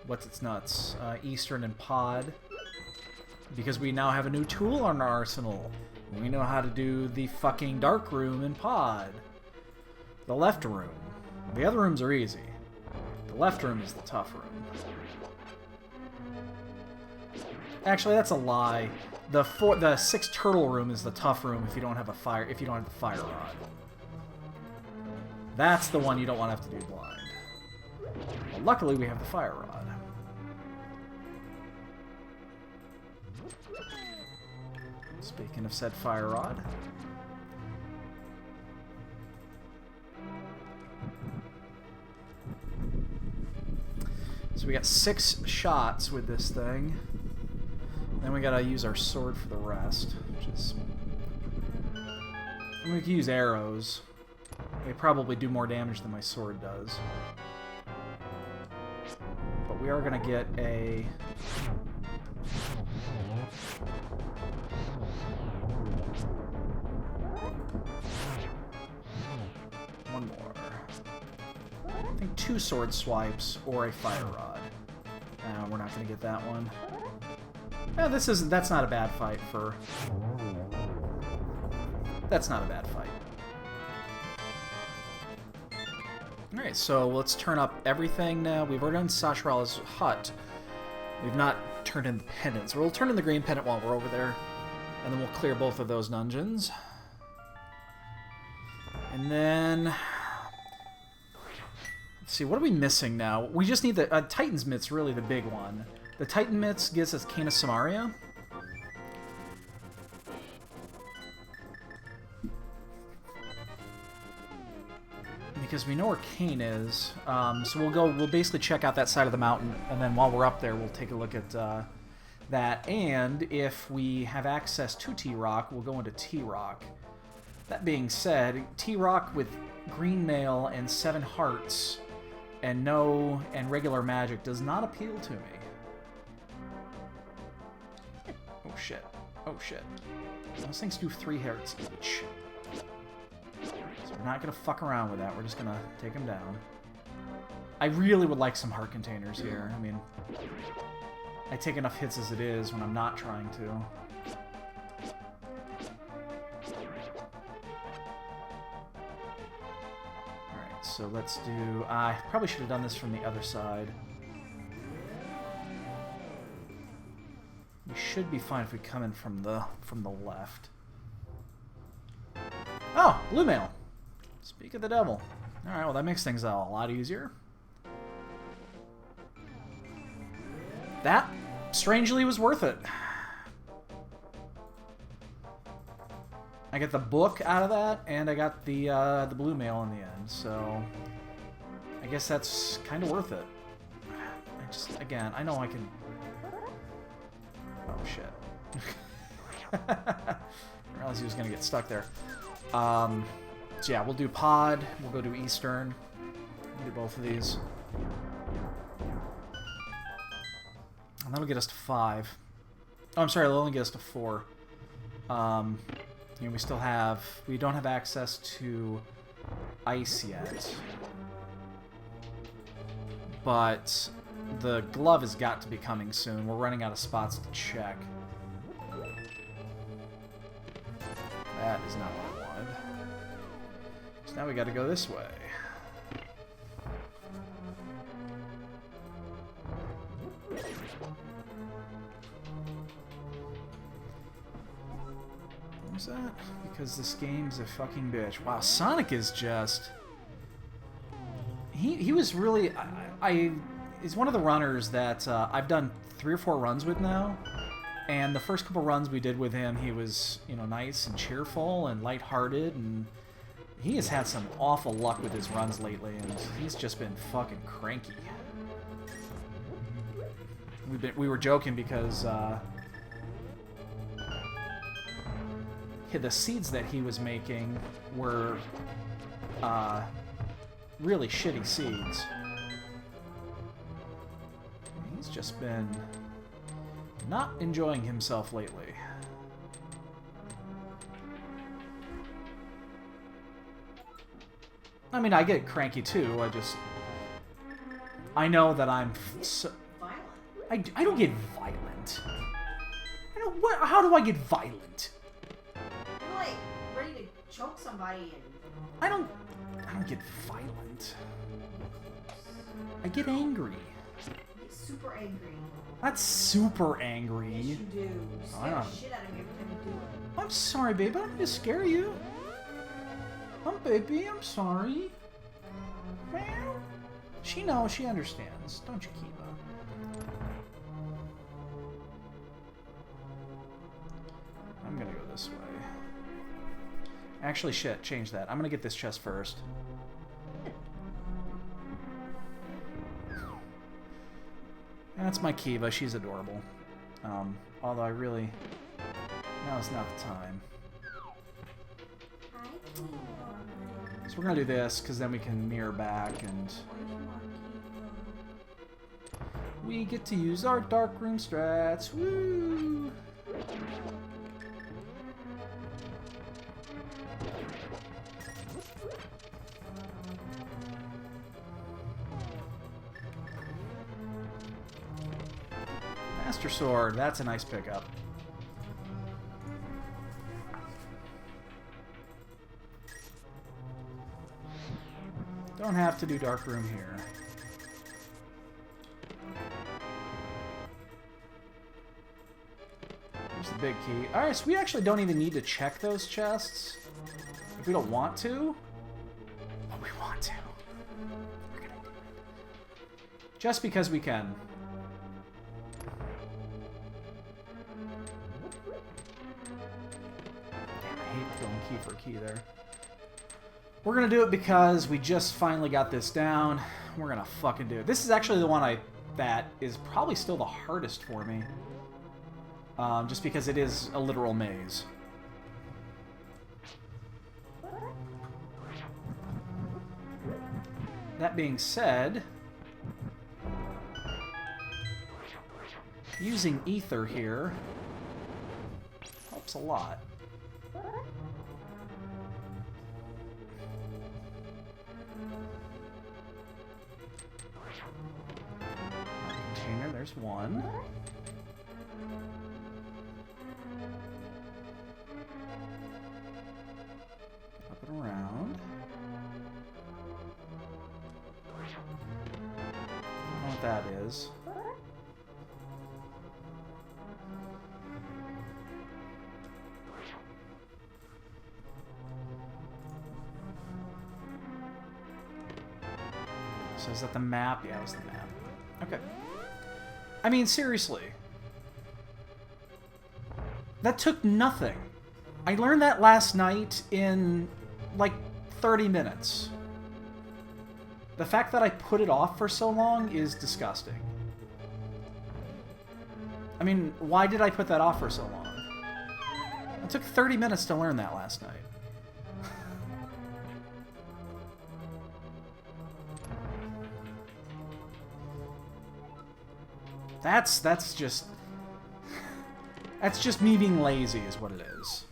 what's its nuts? Eastern and Pod. Because we now have a new tool on our arsenal. We know how to do the fucking dark room in Pod. The left room. The other rooms are easy. The left room is the tough room. Actually, that's a lie. The 6 turtle room is the tough room if you don't have the fire rod. That's the one you don't want to have to do blind. Well, luckily, we have the fire rod. Speaking of said fire rod. So we got 6 shots with this thing. Then we gotta use our sword for the rest, which is... And we can use arrows. They probably do more damage than my sword does. But we are gonna get a... one more. I think 2 sword swipes or a fire rod. We're not gonna get that one. That's not a bad fight for... That's not a bad fight. Alright, so let's turn up everything now. We've already done Sashral's hut. We've not turned in the pendants. We'll turn in the green pendant while we're over there. And then we'll clear both of those dungeons. And then... Let's see, what are we missing now? We just need the... Titan's Mitt's really the big one. The Titan Mitts gives us Cane of Samaria. Because we know where Cane is. So we'll basically check out that side of the mountain, and then while we're up there, we'll take a look at that. And if we have access to T-Rock, we'll go into T-Rock. That being said, T-Rock with green mail and 7 hearts and regular magic does not appeal to me. Oh shit. Oh shit. Those things do 3 hearts each. So we're not gonna fuck around with that. We're just gonna take them down. I really would like some heart containers here. I mean, I take enough hits as it is when I'm not trying to. So let's do... I probably should have done this from the other side. We should be fine if we come in from the left. Oh, blue mail. Speak of the devil. Alright, well that makes things a lot easier. That, strangely, was worth it. I get the book out of that, and I got the blue mail in the end, so... I guess that's kind of worth it. I just, again, I know I can... Oh, shit. I realized he was going to get stuck there. So yeah, we'll do pod, we'll go to Eastern, we'll do both of these. And that'll get us to 5. Oh, I'm sorry, it'll only get us to 4. You know, we don't have access to ice yet. But the glove has got to be coming soon. We're running out of spots to check. That is not what I wanted. So now we got to go this way. Where's that? Because this game's a fucking bitch. Wow, Sonic is just... He was really... He's one of the runners that I've done 3 or 4 runs with now. And the first couple runs we did with him, he was, you know, nice and cheerful and lighthearted, and he has had some awful luck with his runs lately, and he's just been fucking cranky. We were joking because the seeds that he was making were really shitty seeds. He's just been not enjoying himself lately. I mean, I get cranky too. I know that I'm so... Violent. I don't get violent. How do I get violent? You're like ready to choke somebody and... I don't get violent. I get angry. You get super angry. That's super angry. Yes, you do. You scare know. the shit out of me every time you do it. I'm sorry, babe. I don't mean to scare you. Baby, I'm sorry. Meow. She knows. She understands. Don't you, Kiba? I'm gonna go this way. Actually, shit. Change that. I'm gonna get this chest first. That's my Kiva. She's adorable. Although I really... Now's not the time. Hi, Kiva. So we're gonna do this, because then we can mirror back, and... we get to use our darkroom strats. Woo! Master Sword, that's a nice pickup. Don't have to do Dark Room here. Here's the big key. Alright, so we actually don't even need to check those chests if we don't want to. But we want to. We're gonna do it. Just because we can. I hate going key for key there. We're gonna do it because we just finally got this down. We're gonna fucking do it. This is actually the one that is probably still the hardest for me. Just because it is a literal maze. That being said, using ether here helps a lot. Container, there's one. Up and around. what that is. So is that the map? Yeah, it was the map. Okay. I mean, seriously. That took nothing. I learned that last night in, like, 30 minutes. The fact that I put it off for so long is disgusting. I mean, why did I put that off for so long? It took 30 minutes to learn that last night. That's just me being lazy is what it is.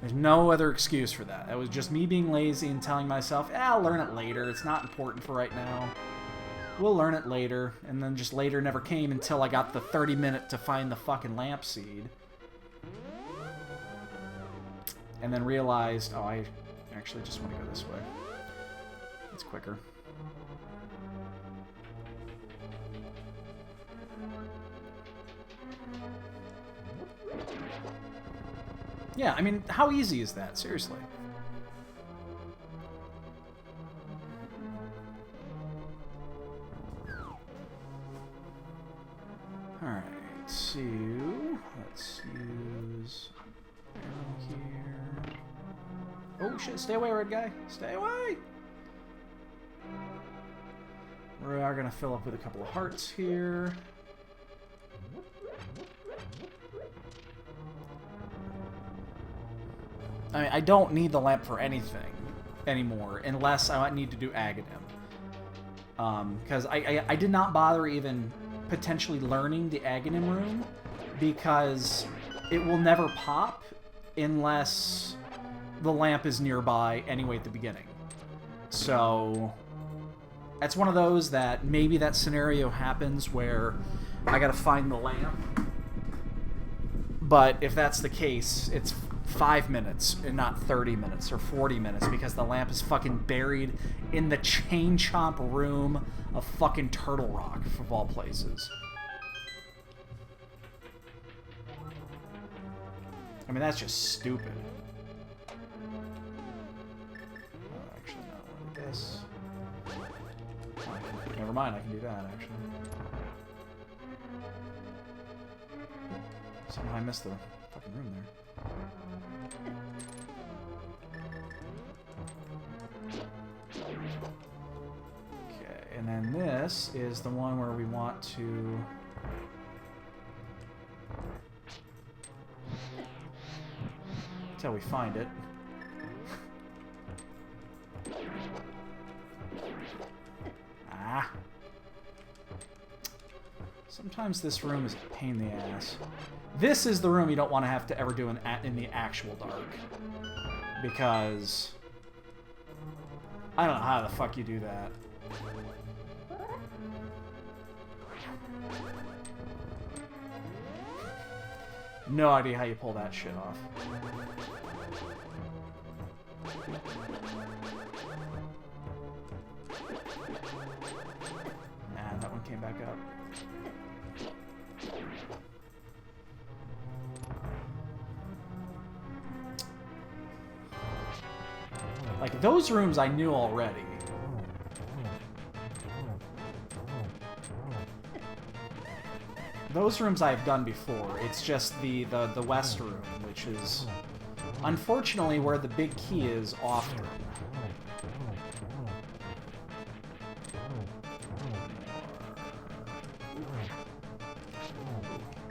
There's no other excuse for that. That was just me being lazy and telling myself, I'll learn it later. It's not important for right now. We'll learn it later. And then just later never came until I got the 30-minute to find the fucking lamp seed. And then realized, oh, I actually just want to go this way. It's quicker. Yeah, I mean, how easy is that? Seriously. Alright, so let's use arrow here. Oh shit, stay away, red guy. Stay away! We are gonna fill up with a couple of hearts here. I mean, I don't need the lamp for anything anymore, unless I need to do Aghanim. Because I did not bother even potentially learning the Aghanim room, because it will never pop unless the lamp is nearby anyway at the beginning. So, that's one of those that maybe that scenario happens where I gotta find the lamp. But if that's the case, it's 5 minutes and not 30 minutes or 40 minutes because the lamp is fucking buried in the chain chomp room of fucking Turtle Rock, of all places. I mean, that's just stupid. Oh, actually, not like this. Never mind, I can do that, actually. Somehow I missed the fucking room there. Okay, and then this is the one where we want to... until we find it. Ah! Sometimes this room is a pain in the ass. This is the room you don't want to have to ever do in the actual dark. Because... I don't know how the fuck you do that. No idea how you pull that shit off. Nah, that one came back up. Like, those rooms I knew already. Those rooms I've done before. It's just the west room, which is unfortunately where the big key is often.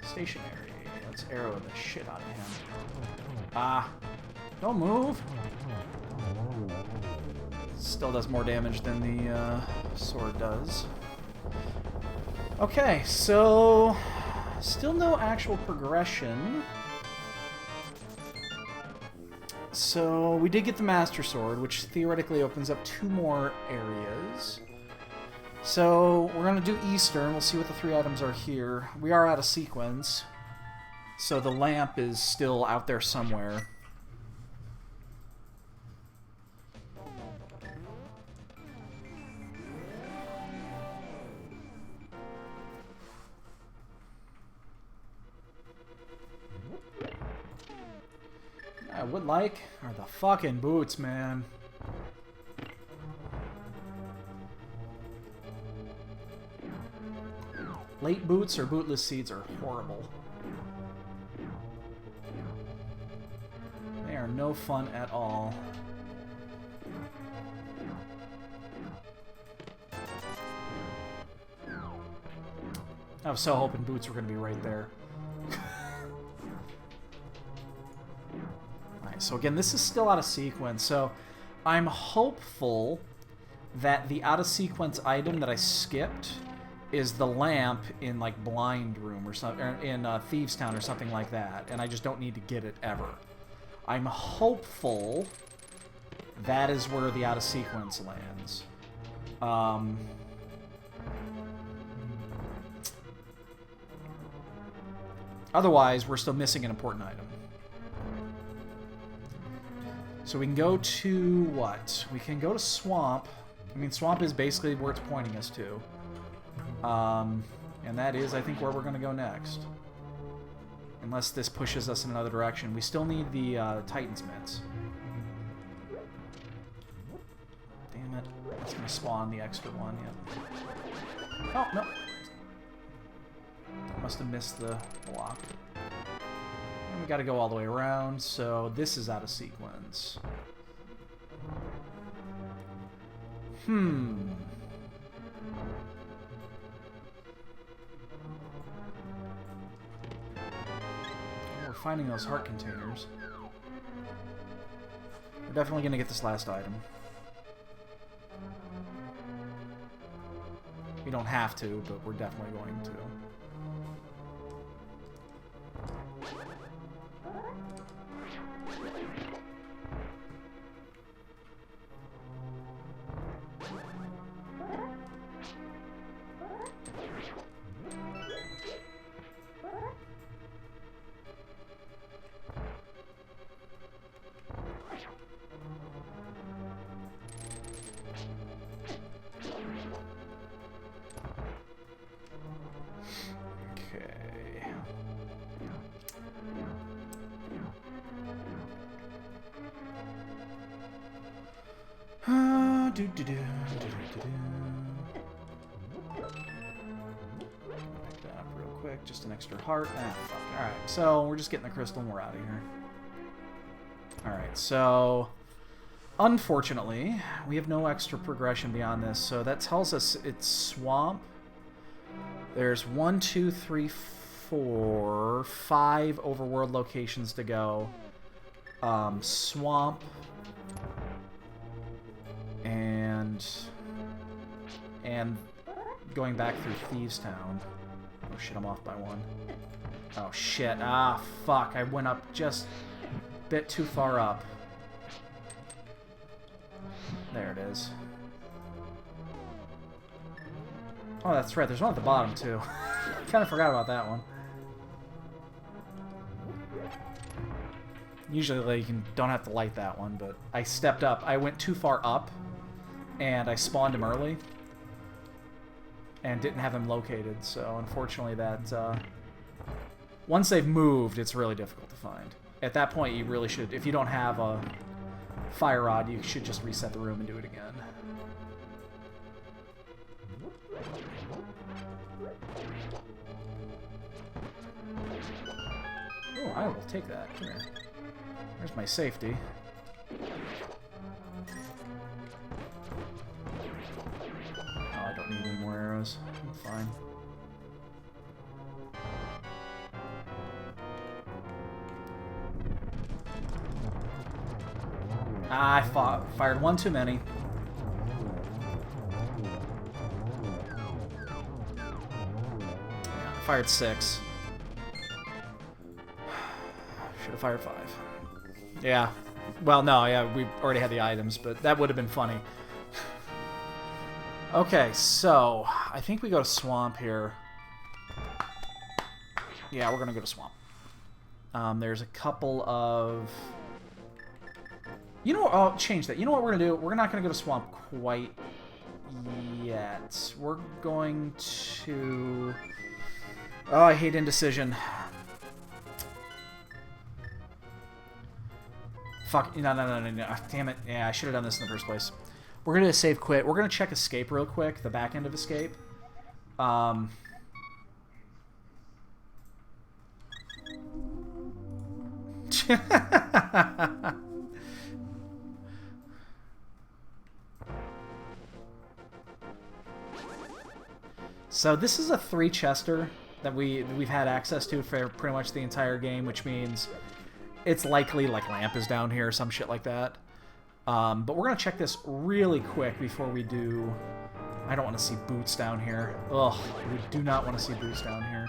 Stationary. Let's arrow the shit out of him. Ah. Don't move! Still does more damage than the sword does. Okay, so... still no actual progression. So, we did get the Master Sword, which theoretically opens up 2 more areas. So, we're going to do Eastern. We'll see what the 3 items are here. We are out of sequence. So, the lamp is still out there somewhere. would like are the fucking boots, man. Late boots or bootless seeds are horrible. They are no fun at all. I was so hoping boots were going to be right there. Alright, so again, this is still out of sequence, so I'm hopeful that the out of sequence item that I skipped is the lamp in, like, Blind Room or something, or in Thieves Town or something like that, and I just don't need to get it ever. I'm hopeful that is where the out of sequence lands. Otherwise, we're still missing an important item. So we can go to what? We can go to Swamp. I mean, Swamp is basically where it's pointing us to. And that is, I think, where we're going to go next. Unless this pushes us in another direction. We still need the Titan's Mitts. Damn it. It's going to spawn the extra one, yep. Oh, no. Must have missed the block. And we got to go all the way around, so this is out of sequence. We're finding those heart containers. We're definitely going to get this last item. We don't have to, but we're definitely going to. Pick that up real quick. Just an extra heart. Ah, fuck. Alright, so we're just getting the crystal and we're out of here. Alright, so unfortunately, we have no extra progression beyond this, so that tells us it's Swamp. There's 1, 2, 3, 4, 5 overworld locations to go. Swamp. And going back through Thieves Town. Oh shit, I'm off by 1. Oh shit, ah fuck, I went up just a bit too far up. There it is. Oh, that's right, there's one at the bottom too. Kinda forgot about that one. Usually like, you don't have to light that one, but I stepped up. I went too far up, and I spawned him early, and didn't have him located, so unfortunately that... once they've moved, it's really difficult to find. At that point, you really should... If you don't have a fire rod, you should just reset the room and do it again. Oh, I will take that. Come here. There's my safety. Oh, I don't need any more arrows. I'm fine. Ah, I fired 1 too many. Yeah, I fired 6. Should have fired 5. Yeah. Well, no, yeah, we already had the items, but that would have been funny. Okay, so I think we go to Swamp here. Yeah, we're gonna go to Swamp. There's a couple of... You know what? Oh, change that. You know what we're gonna do? We're not gonna go to Swamp quite yet. We're going to... Oh, I hate indecision. Fuck, no. Damn it. Yeah, I should have done this in the first place. We're going to save quit. We're going to check escape real quick, the back end of escape. So this is a 3-chester that we've had access to for pretty much the entire game, which means it's likely like Lamp is down here or some shit like that. But we're gonna check this really quick before we do. I don't want to see Boots down here. Ugh, we do not want to see Boots down here.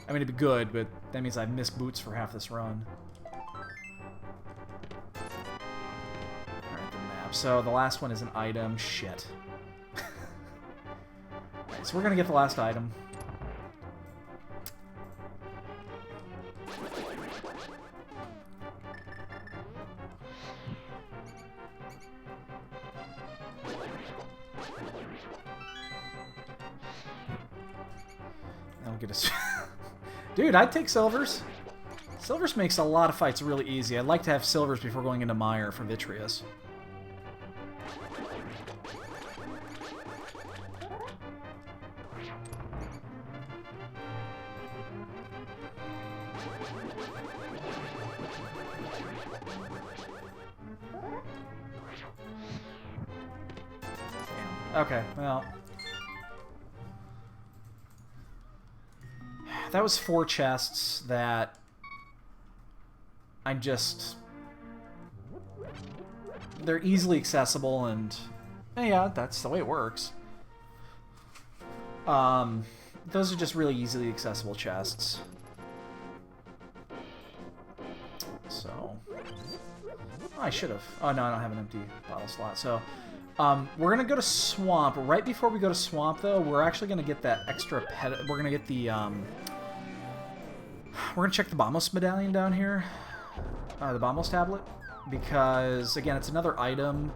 I mean, it'd be good, but that means I've missed Boots for half this run. Alright, the map. So the last one is an item. Shit. Alright, so we're gonna get the last item. That'll get us... Dude, I'd take Silvers. Silvers makes a lot of fights really easy. I'd like to have Silvers before going into Mire for Vitreous. Damn. Okay, well... That was 4 chests that I'm just... They're easily accessible and... Yeah, that's the way it works. Those are just really easily accessible chests. So... I should have. Oh, no, I don't have an empty bottle slot. So, we're going to go to Swamp. Right before we go to Swamp, though, we're actually going to get that extra pet... We're going to get the, We're going to check the Bombos medallion down here. The Bombos tablet. Because, again, it's another item.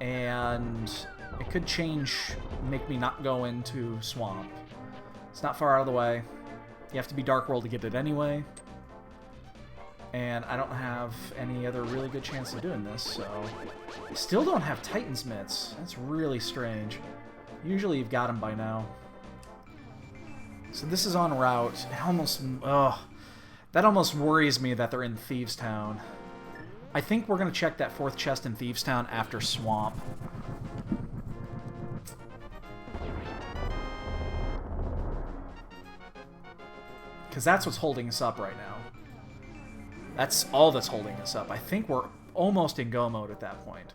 And it could change... Make me not go into Swamp. It's not far out of the way. You have to be Dark World to get it anyway. And I don't have any other really good chance of doing this, so... I still don't have Titan's Mitts. That's really strange. Usually you've got them by now. So this is en route. It almost... Ugh. That almost worries me that they're in Thieves Town. I think we're going to check that 4th chest in Thieves Town after Swamp. Because that's what's holding us up right now. That's all that's holding us up. I think we're almost in go mode at that point.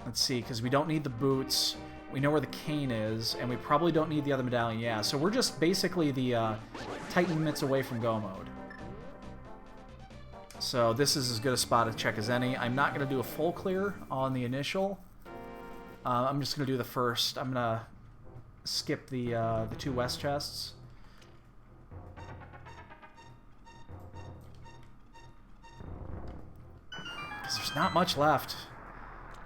Let's see, because we don't need the boots. We know where the cane is, and we probably don't need the other medallion. Yeah, so we're just basically the Titan Mitts away from go mode. So this is as good a spot to check as any. I'm not going to do a full clear on the initial. I'm just going to do the first. I'm going to skip the 2 west chests. Because there's not much left.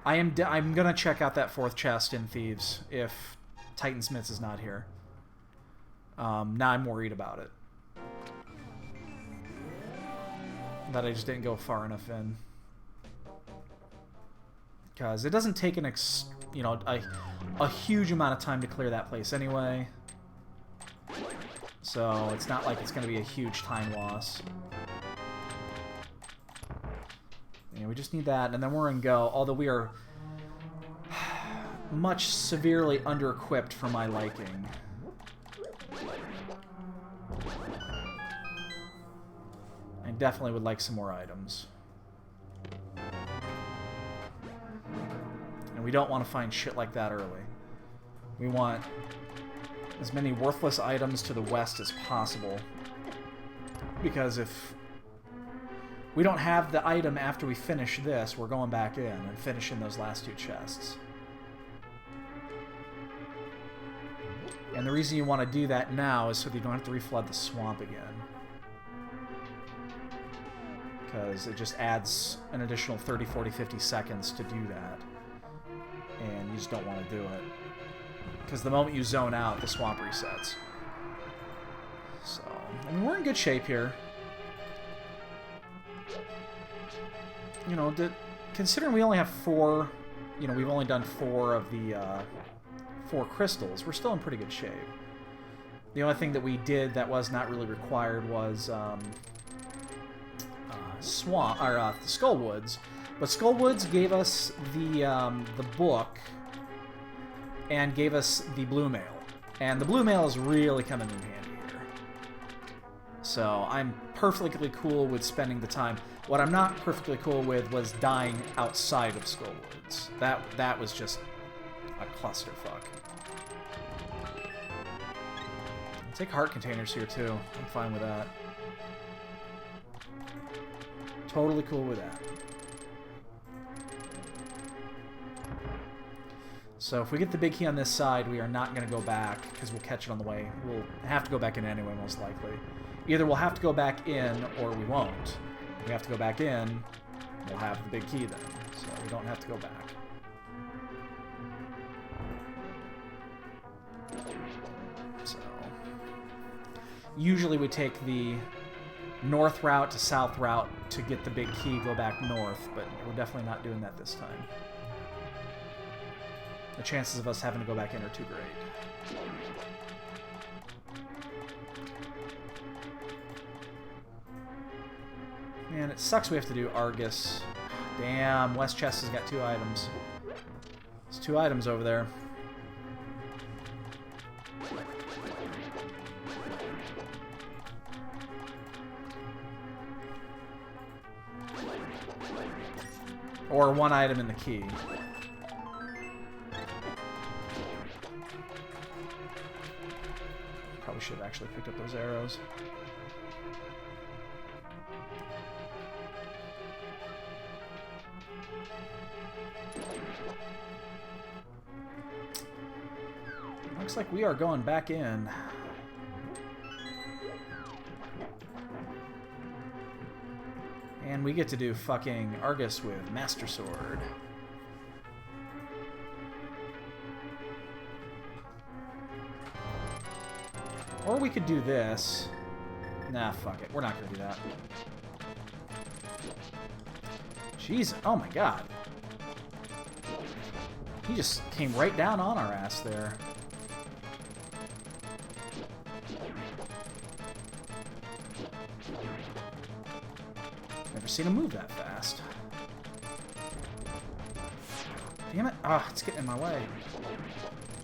I'm gonna check out that 4th chest in Thieves if Titan Smiths is not here. Now I'm worried about it. That I just didn't go far enough in. Because it doesn't take a huge amount of time to clear that place anyway. So it's not like it's gonna be a huge time loss. Yeah, we just need that, and then we're in go, although we are much severely under-equipped for my liking. I definitely would like some more items. And we don't want to find shit like that early. We want as many worthless items to the west as possible. Because if we don't have the item after we finish this, we're going back in and finishing those last 2 chests. And the reason you want to do that now is so that you don't have to reflood the swamp again. Because it just adds an additional 30, 40, 50 seconds to do that. And you just don't want to do it. Because the moment you zone out, the swamp resets. So... I mean, we're in good shape here. You know, considering we only have 4, you know, we've only done 4 of the 4 crystals, we're still in pretty good shape. The only thing that we did that was not really required was swamp or the Skullwoods, but Skullwoods gave us the book and gave us the blue mail, and the blue mail is really coming in handy here. So I'm perfectly cool with spending the time. What I'm not perfectly cool with was dying outside of Skullwoods. That was just a clusterfuck. I'll take heart containers here too. I'm fine with that. Totally cool with that. So if we get the big key on this side, we are not going to go back because we'll catch it on the way. We'll have to go back in anyway, most likely. Either we'll have to go back in or we won't. If we have to go back in, we'll have the big key then. So we don't have to go back. So usually we take the north route to south route to get the big key, go back north, but we're definitely not doing that this time. The chances of us having to go back in are too great. Man, it sucks we have to do Argus. Damn, West Chest has got 2 items. There's 2 items over there. Or 1 item in the key. Probably should have actually picked up those arrows. Looks like we are going back in. And we get to do fucking Argus with Master Sword. Or we could do this. Nah, fuck it. We're not gonna do that. Jeez, oh my god. He just came right down on our ass there. Never seen him move that fast. Damn it. Ah, it's getting in my way.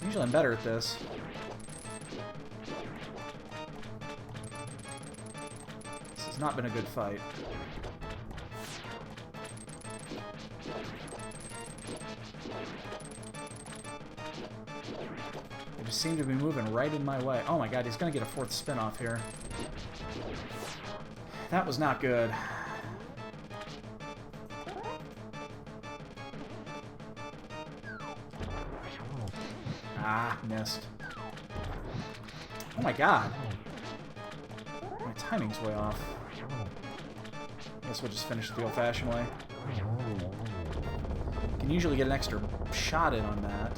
Usually I'm better at this. This has not been a good fight. They just seem to be moving right in my way. Oh my god, he's gonna get a 4th spin off here. That was not good. Ah, missed. Oh my god. My timing's way off. Guess we'll just finish it the old-fashioned way. Can usually get an extra shot in on that.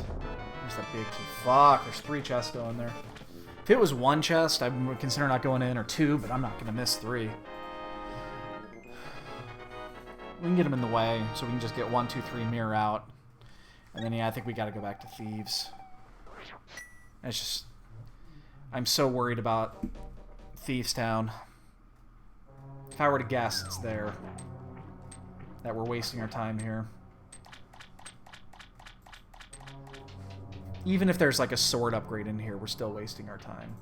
There's that big key. Fuck, there's 3 chests going there. If it was 1 chest, I would consider not going in, or 2, but I'm not gonna miss 3. We can get them in the way, so we can just get 1, 2, 3 mirror out. And then, yeah, I think we gotta go back to Thieves. It's just... I'm so worried about Thieves Town. If I were to guess, it's there. That we're wasting our time here. Even if there's like a sword upgrade in here, we're still wasting our time.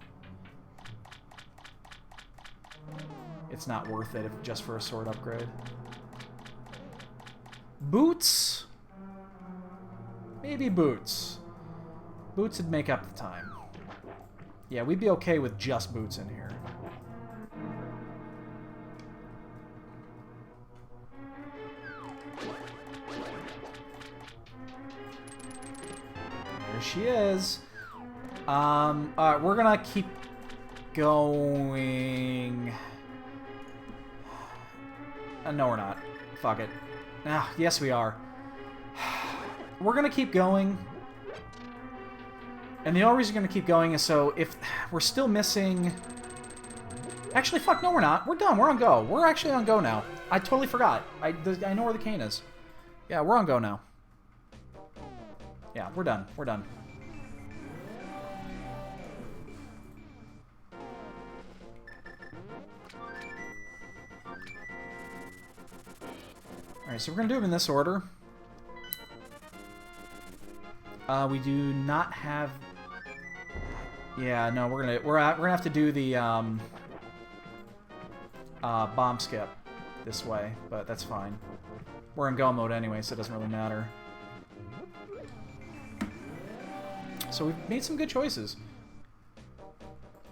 It's not worth it just for a sword upgrade. Boots? Maybe boots. Boots would make up the time. Yeah, we'd be okay with just boots in here. There she is. We're gonna keep going. No, we're not. Fuck it. Ah, yes, we are. We're gonna keep going. And the only reason we're going to keep going is so if we're still missing Actually, fuck, no, we're not. We're done. We're on go. We're actually on go now. I totally forgot. I know where the cane is. Yeah, we're on go now. Yeah, we're done. We're done. Alright, so we're going to do them in this order. We do not have... Yeah, no, we're gonna have to do the bomb skip this way, but that's fine. We're in go mode anyway, so it doesn't really matter. So we've made some good choices.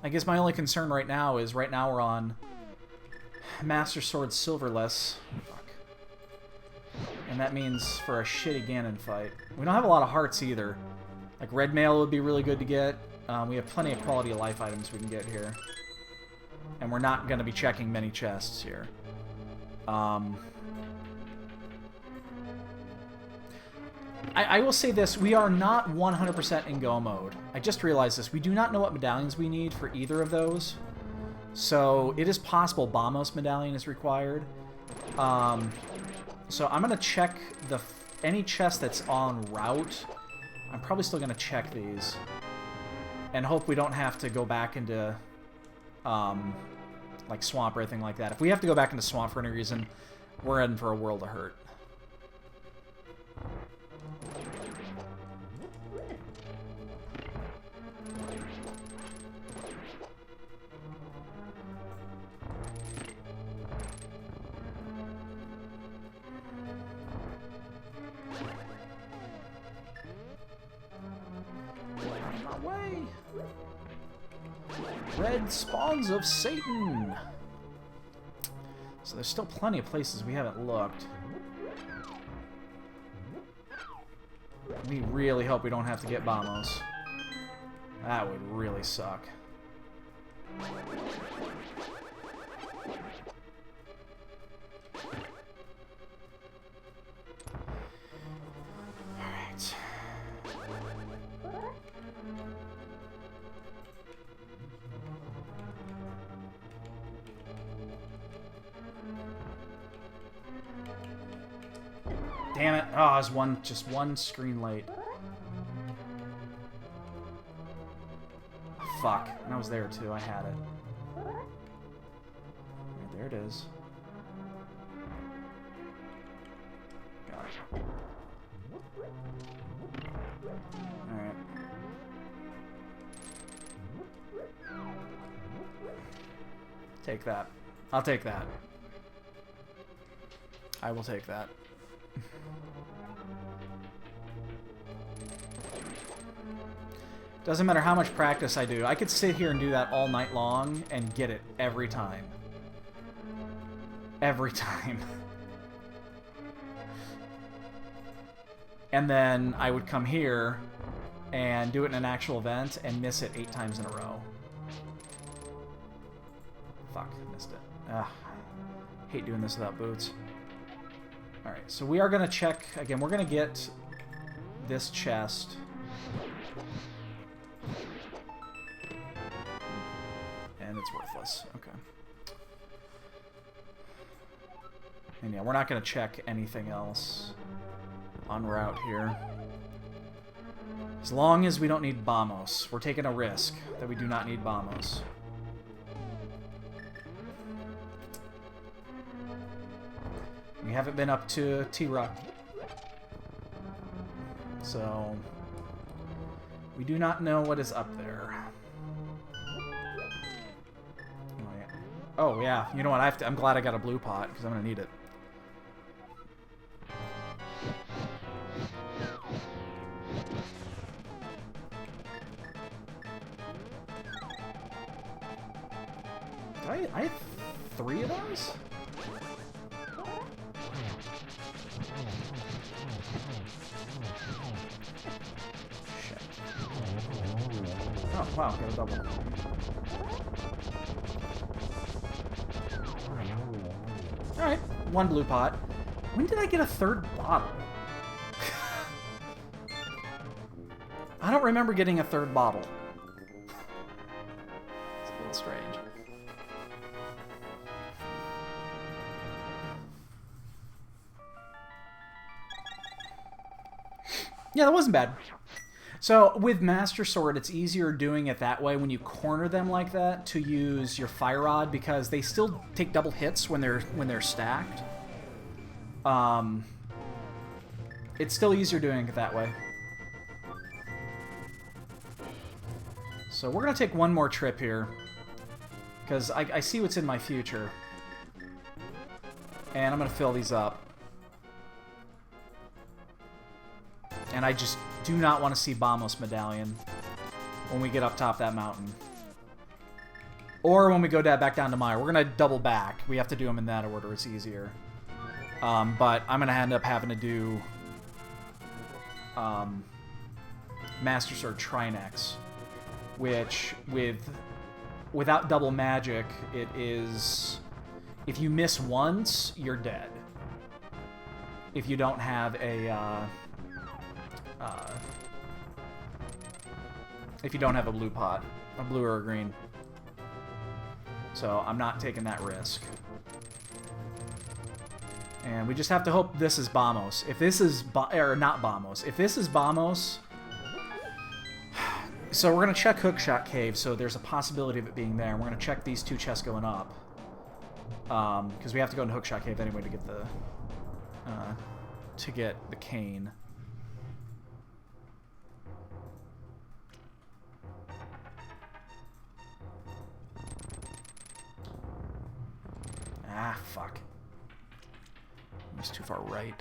I guess my only concern right now is we're on Master Sword Silverless. Fuck. And that means for a shitty Ganon fight. We don't have a lot of hearts either. Like red mail would be really good to get. We have plenty of quality of life items we can get here. And we're not going to be checking many chests here. I will say this, we are not 100% in go mode. I just realized this. We do not know what medallions we need for either of those. So it is possible Bamos medallion is required. So I'm going to check any chest that's en route. I'm probably still going to check these. And hope we don't have to go back into like swamp or anything like that. If we have to go back into swamp for any reason, we're in for a world of hurt. Red spawns of Satan. So there's still plenty of places we haven't looked. We really hope we don't have to get Bamos. That would really suck. Alright. Damn it. Oh, I was just one screen late. Fuck. And I was there too. I had it. Right, there it is. Got it. Alright. Take that. I'll take that. I will take that. Doesn't matter how much practice I do. I could sit here and do that all night long and get it every time. Every time. And then I would come here and do it in an actual event and miss it 8 times in a row. Fuck, missed it. Ugh. Hate doing this without boots. Alright, so we are going to check... Again, we're going to get this chest... And it's worthless. Okay. And yeah, we're not going to check anything else en route here. As long as we don't need Bamos. We're taking a risk that we do not need Bamos. We haven't been up to T-Rock. So... we do not know what is up there. Oh, yeah. You know what? I'm glad I got a blue pot, because I'm going to need it. I have 3 of those? Shit. Oh, wow. Got a double. Alright, 1 blue pot. When did I get a 3rd bottle? I don't remember getting a 3rd bottle. It's a little strange. Yeah, that wasn't bad. So with Master Sword, it's easier doing it that way when you corner them like that to use your Fire Rod because they still take double hits when they're stacked. It's still easier doing it that way. So we're gonna take one more trip here because I see what's in my future, and I'm gonna fill these up. And I just do not want to see Bamos Medallion when we get up top that mountain. Or when we go back down to Mire. We're going to double back. We have to do them in that order. It's easier. But I'm going to end up having to do Master Sword Trinex, which without double magic, it is... If you miss once, you're dead. If you don't have a... if you don't have a blue pot, a blue or a green. So I'm not taking that risk. And we just have to hope this is Bamos. If this is or not Bamos. If this is Bamos, so we're gonna check Hookshot Cave. So there's a possibility of it being there. And we're gonna check these two chests going up, because we have to go into Hookshot Cave anyway to get the cane. Ah, fuck. I was too far right.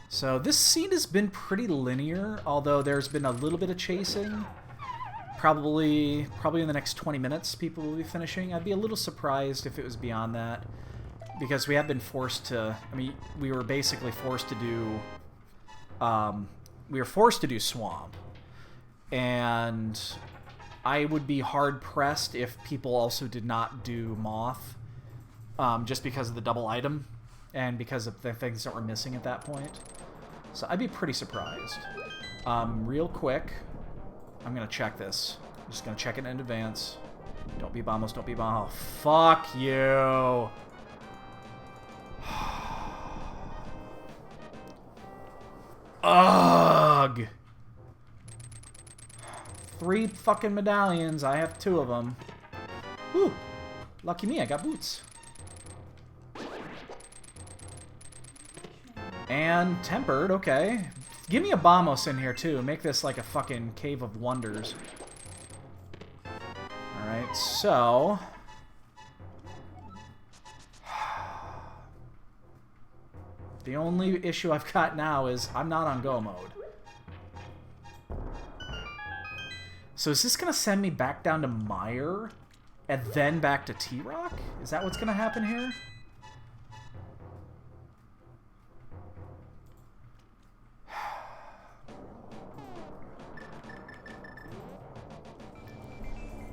So this scene has been pretty linear, although there's been a little bit of chasing. Probably in the next 20 minutes people will be finishing. I'd be a little surprised if it was beyond that, because we have been forced to... I mean, we were basically forced to do... we were forced to do Swamp, and I would be hard-pressed if people also did not do Moth, just because of the double item, and because of the things that were missing at that point. So I'd be pretty surprised. Real quick, I'm going to check this. I'm just going to check it in advance. Don't be Bamos, don't be Bamos. Oh, fuck you! Ugh! 3 fucking medallions. I have 2 of them. Whew. Lucky me, I got boots. And tempered, okay. Give me a Bamos in here, too. Make this like a fucking Cave of Wonders. Alright, so... The only issue I've got now is I'm not on go mode. So is this going to send me back down to Mire and then back to T-Rock? Is that what's going to happen here?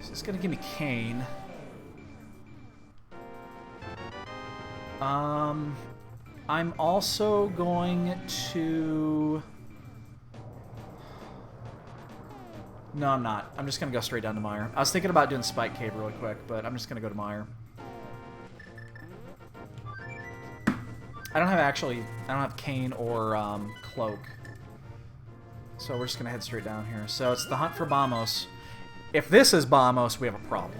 So it's going to give me Cane. I'm also going to... No, I'm not. I'm just going to go straight down to Mire. I was thinking about doing Spike Cave really quick, but I'm just going to go to Mire. I don't have Cane or Cloak. So we're just going to head straight down here. So it's the hunt for Bamos. If this is Bamos, we have a problem.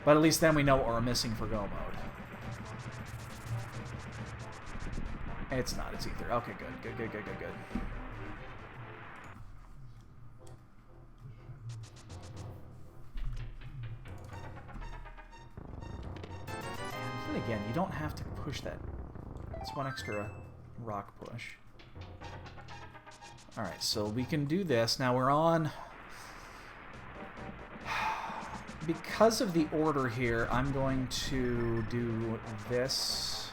But at least then we know what we're missing for go mode. It's not. It's ether. Okay, good. Good. And again, you don't have to push that. It's one extra rock push. Alright, so we can do this. Now we're on... Because of the order here, I'm going to do this...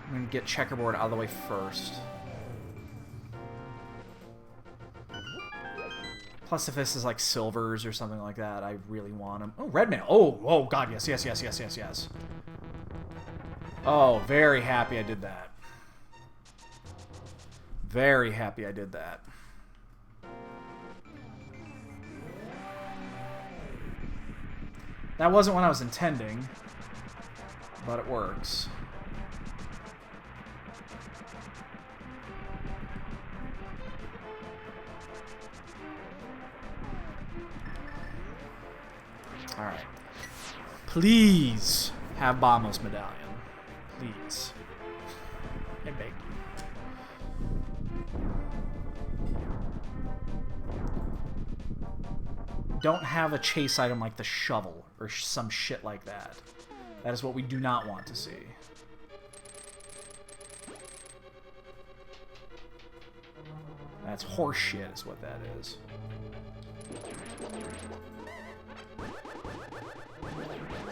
I'm going to get Checkerboard out of the way first. Plus, if this is like silvers or something like that, I really want them. Oh, red mail. Oh, God, yes. Oh, very happy I did that. Very happy I did that. That wasn't what I was intending, but it works. Alright. Please have Bamos Medallion. Please. I beg you. Don't have a chase item like the shovel or some shit like that. That is what we do not want to see. That's horse shit is what that is.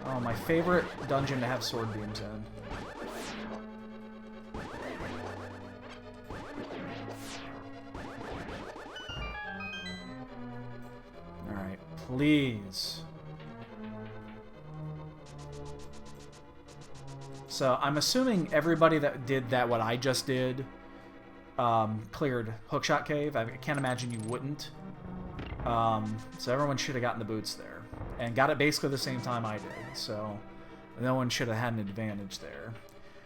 Oh, my favorite dungeon to have sword beams in. Alright, please. So, I'm assuming everybody that did that, what I just did, cleared Hookshot Cave. I can't imagine you wouldn't. So everyone should have gotten the boots there. And got it basically the same time I did, so no one should have had an advantage there.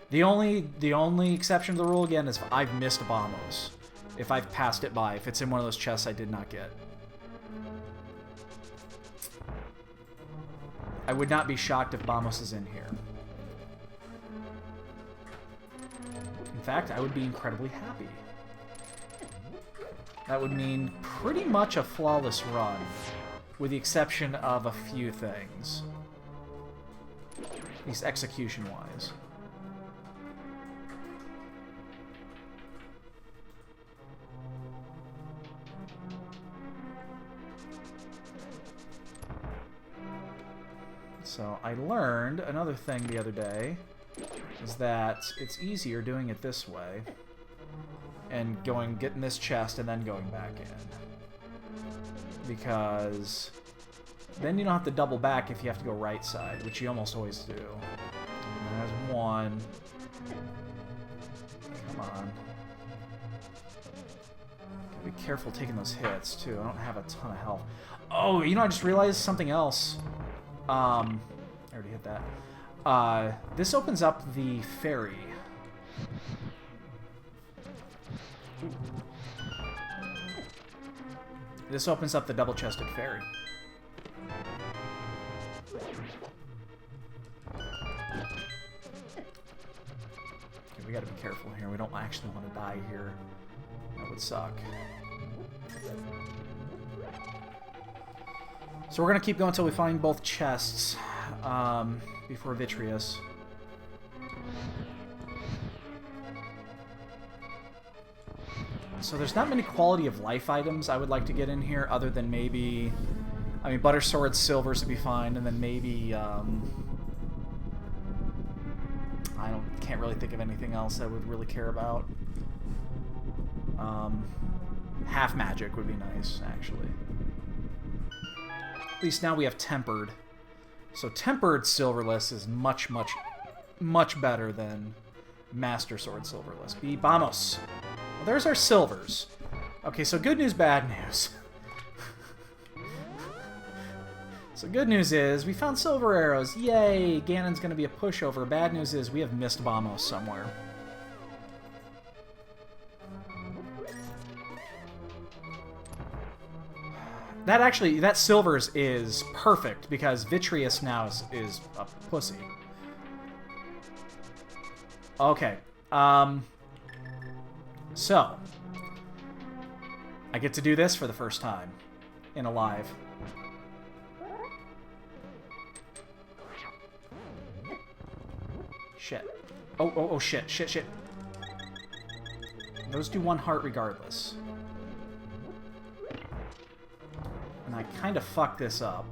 The only exception to the rule, again, is if I've missed Bamos. If I've passed it by. If it's in one of those chests I did not get. I would not be shocked if Bamos is in here. In fact, I would be incredibly happy. That would mean pretty much a flawless run, with the exception of a few things. At least execution-wise. So I learned another thing the other day, is that it's easier doing it this way, and getting this chest and then going back in. Because then you don't have to double back if you have to go right side, which you almost always do. And there's one. Come on. Gotta be careful taking those hits, too. I don't have a ton of health. Oh, you know, I just realized something else. I already hit that. This opens up the ferry. This opens up the double-chested ferry. Okay, we gotta be careful here. We don't actually want to die here. That would suck. So we're gonna keep going until we find both chests before Vitreous. So there's not many quality of life items I would like to get in here, other than maybe, I mean, butter swords, silvers would be fine, and then maybe can't really think of anything else I would really care about. Half magic would be nice, actually. At least now we have tempered. So tempered silverless is much, much, much better than master sword silverless. Vamos! Well, there's our silvers. Okay, so good news, bad news. So good news is we found silver arrows. Yay! Ganon's going to be a pushover. Bad news is we have missed Vamos somewhere. That silvers is perfect because Vitreous now is a pussy. Okay. So I get to do this for the first time in a live. Shit. Oh, shit. Those do 1 heart regardless. And I kind of fucked this up.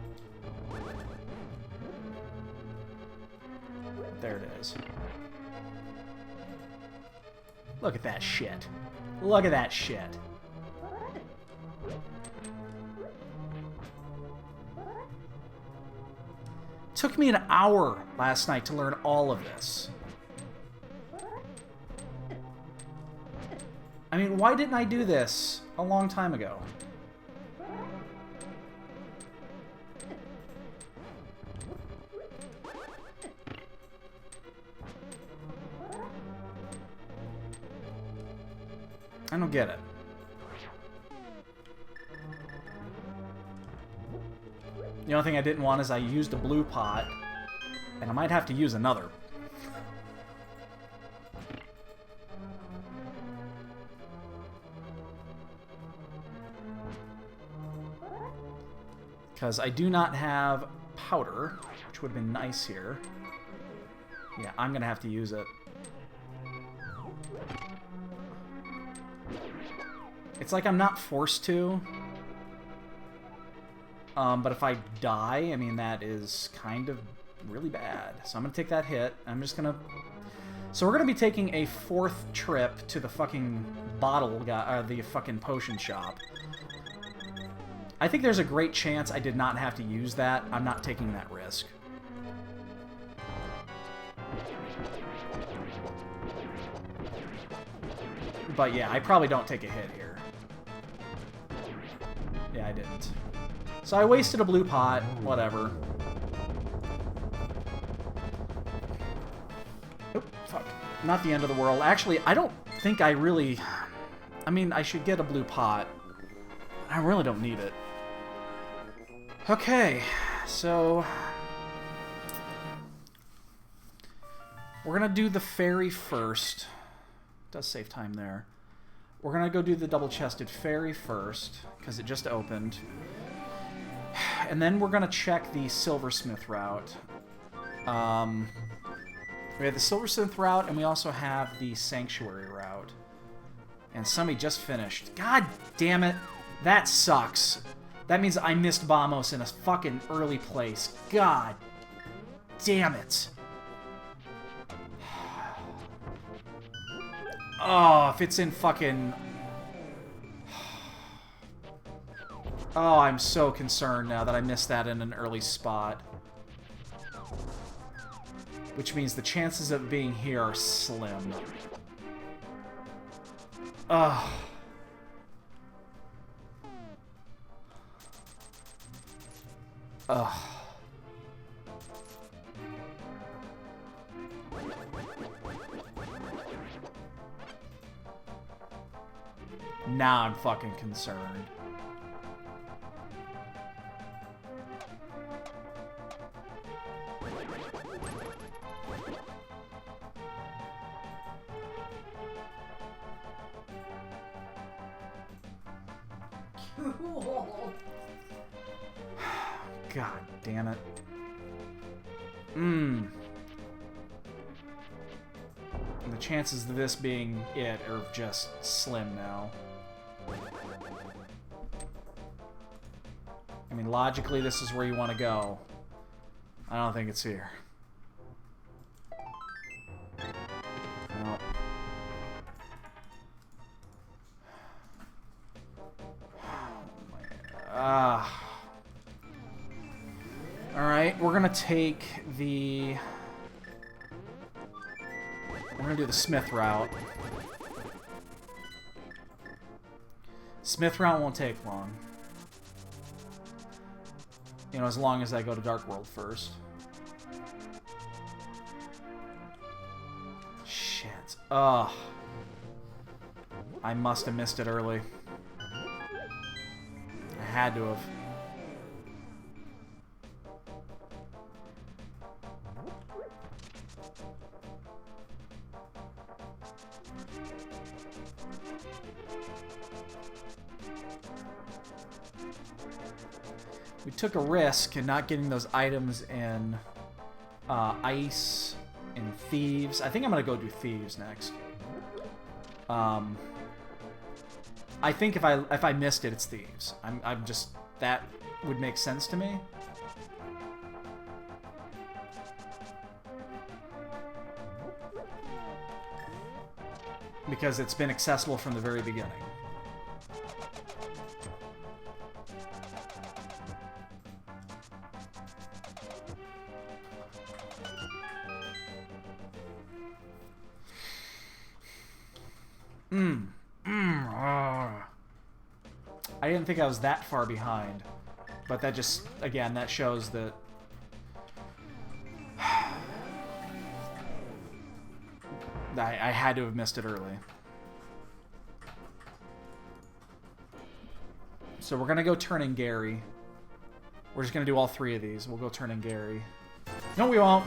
There it is. Look at that shit. Look at that shit. Took me an hour last night to learn all of this. I mean, why didn't I do this a long time ago? get it. The only thing I didn't want is I used a blue pot, and I might have to use another. Because I do not have powder, which would have been nice here. Yeah, I'm going to have to use it. It's like I'm not forced to. But if I die, I mean, that is kind of really bad. So I'm going to take that hit. I'm just going to... So we're going to be taking a 4th trip to the fucking bottle guy, the fucking potion shop. I think there's a great chance I did not have to use that. I'm not taking that risk. But yeah, I probably don't take a hit here. Yeah, I didn't. So I wasted a blue pot. Whatever. Oop, fuck. Not the end of the world. Actually, I don't think I really... I mean, I should get a blue pot. I really don't need it. Okay, so... we're gonna do the fairy first. Does save time there. We're gonna go do the double-chested fairy first, because it just opened. And then we're gonna check the silversmith route. We have the silversmith route, and we also have the sanctuary route. And somebody just finished. God damn it! That sucks. That means I missed Vamos in a fucking early place. God damn it. Oh, if it's in fucking... Oh, I'm so concerned now that I missed that in an early spot. Which means the chances of being here are slim. Ugh. Ugh. Now I'm fucking concerned. God damn it. And the chances of this being it are just slim now. I mean, logically, this is where you want to go. I don't think it's here. No. Alright, we're gonna take the... We're gonna do the Smith route. Smith route won't take long. You know, as long as I go to Dark World first. Shit. Ugh. I must have missed it early. I had to have. We took a risk in not getting those items in Ice and Thieves. I think I'm going to go do Thieves next. I think if I missed it, it's Thieves. I'm just... That would make sense to me. Because it's been accessible from the very beginning. I didn't think I was that far behind, but that just, again, that shows that I had to have missed it early. So we're gonna go turn in Gary. We're just gonna do all 3 of these. We'll go turn in Gary. No, we won't.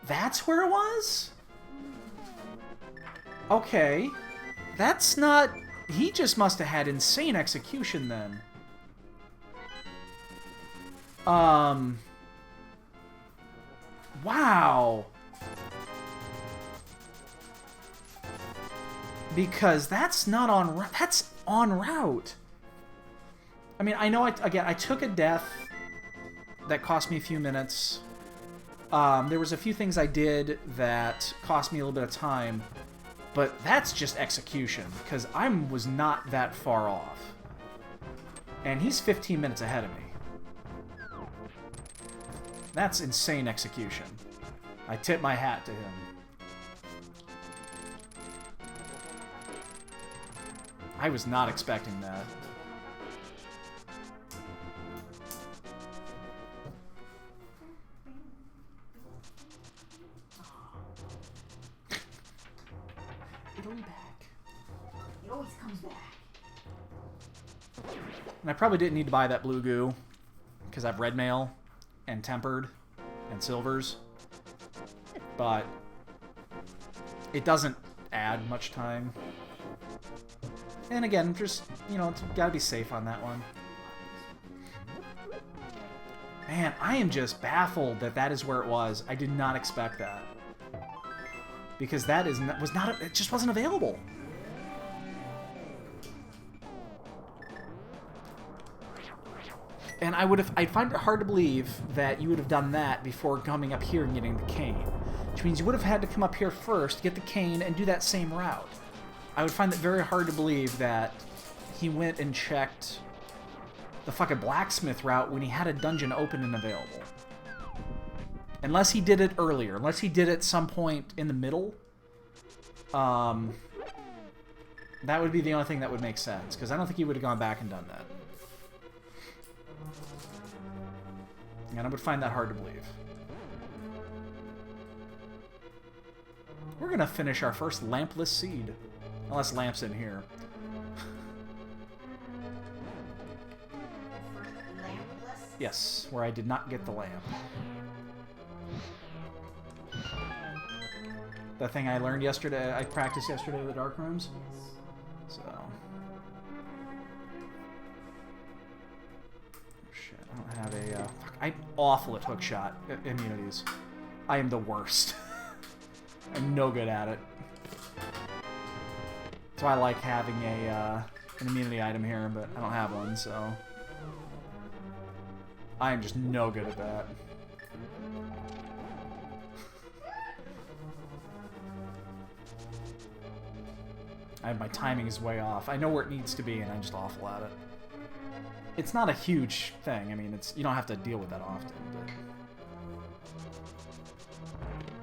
That's where it was? Okay. That's not... He just must have had insane execution then. Wow. Because that's not on... That's on route. I mean, I know, I took a death that cost me a few minutes. There was a few things I did that cost me a little bit of time, but that's just execution, because I was not that far off. And he's 15 minutes ahead of me. That's insane execution. I tip my hat to him. I was not expecting that. It'll be back. It always comes back. And I probably didn't need to buy that blue goo, because I have red mail and tempered and silvers. But it doesn't add much time. And again, just, you know, gotta be safe on that one. Man, I am just baffled that that is where it was. I did not expect that. Because that it just wasn't available. And I'd find it hard to believe that you would have done that before coming up here and getting the cane. Which means you would have had to come up here first, get the cane, and do that same route. I would find it very hard to believe that he went and checked the fucking blacksmith route when he had a dungeon open and available. Unless he did it earlier. Unless he did it some point in the middle. That would be the only thing that would make sense. Because I don't think he would have gone back and done that. And I would find that hard to believe. We're going to finish our first lampless seed. Unless Lamp's in here. Lampless? Yes, where I did not get the lamp. The thing I learned yesterday, I practiced yesterday in the dark rooms. So. Oh, shit, I don't have a, fuck, I'm awful at hookshot immunities. I am the worst. I'm no good at it. That's why I like having an immunity item here, but I don't have one, so. I am just no good at that. My timing is way off. I know where it needs to be, and I'm just awful at it. It's not a huge thing. I mean, you don't have to deal with that often.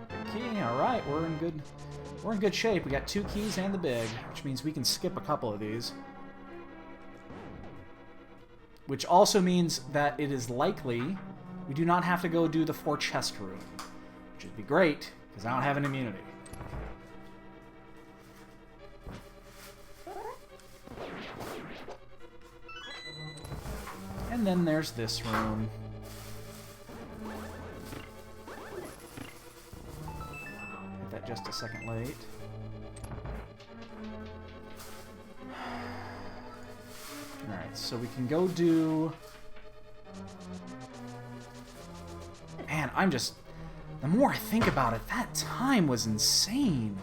But... Key. All right, we're in good shape. We got 2 keys and the big, which means we can skip a couple of these. Which also means that it is likely we do not have to go do the 4 chest room, which would be great because I don't have an immunity. And then there's this room. Hit that just a second late. Alright, so we can go do... Man, I'm just... The more I think about it, that time was insane.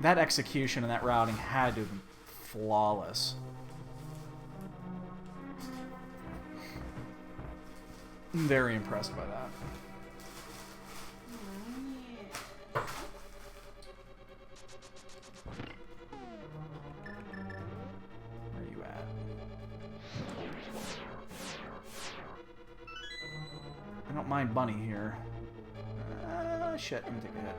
That execution and that routing had to have been flawless. I'm very impressed by that. Where are you at? I don't mind Bunny here. Shit, I'm gonna take a hit.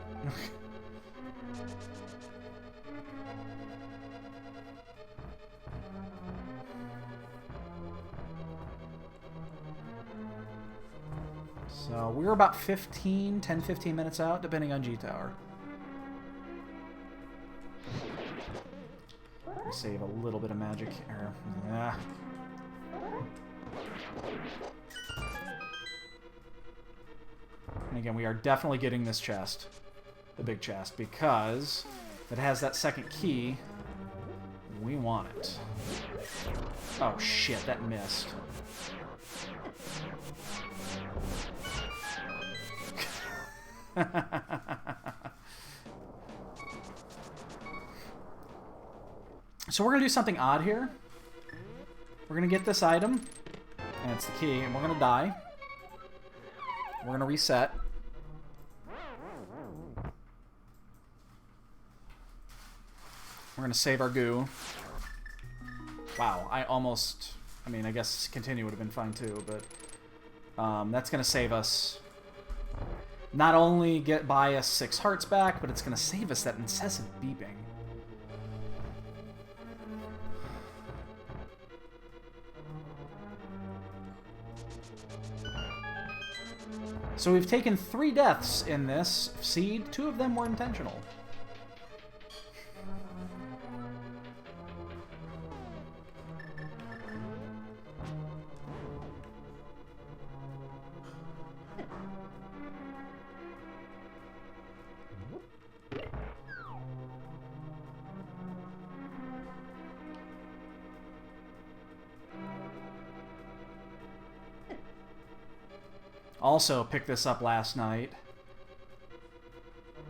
So we're about 10-15 minutes out, depending on G-Tower. Save a little bit of magic. Yeah. And again, we are definitely getting this chest. The big chest. Because if it has that second key, we want it. Oh shit, that missed. So we're going to do something odd here. We're going to get this item, and it's the key, and we're going to die. We're going to reset. We're going to save our goo. Wow, I mean, I guess continue would have been fine too, but that's going to save us. Not only buy us 6 hearts back, but it's going to save us that incessant beeping. So we've taken 3 deaths in this seed. 2 of them were intentional. Also picked this up last night.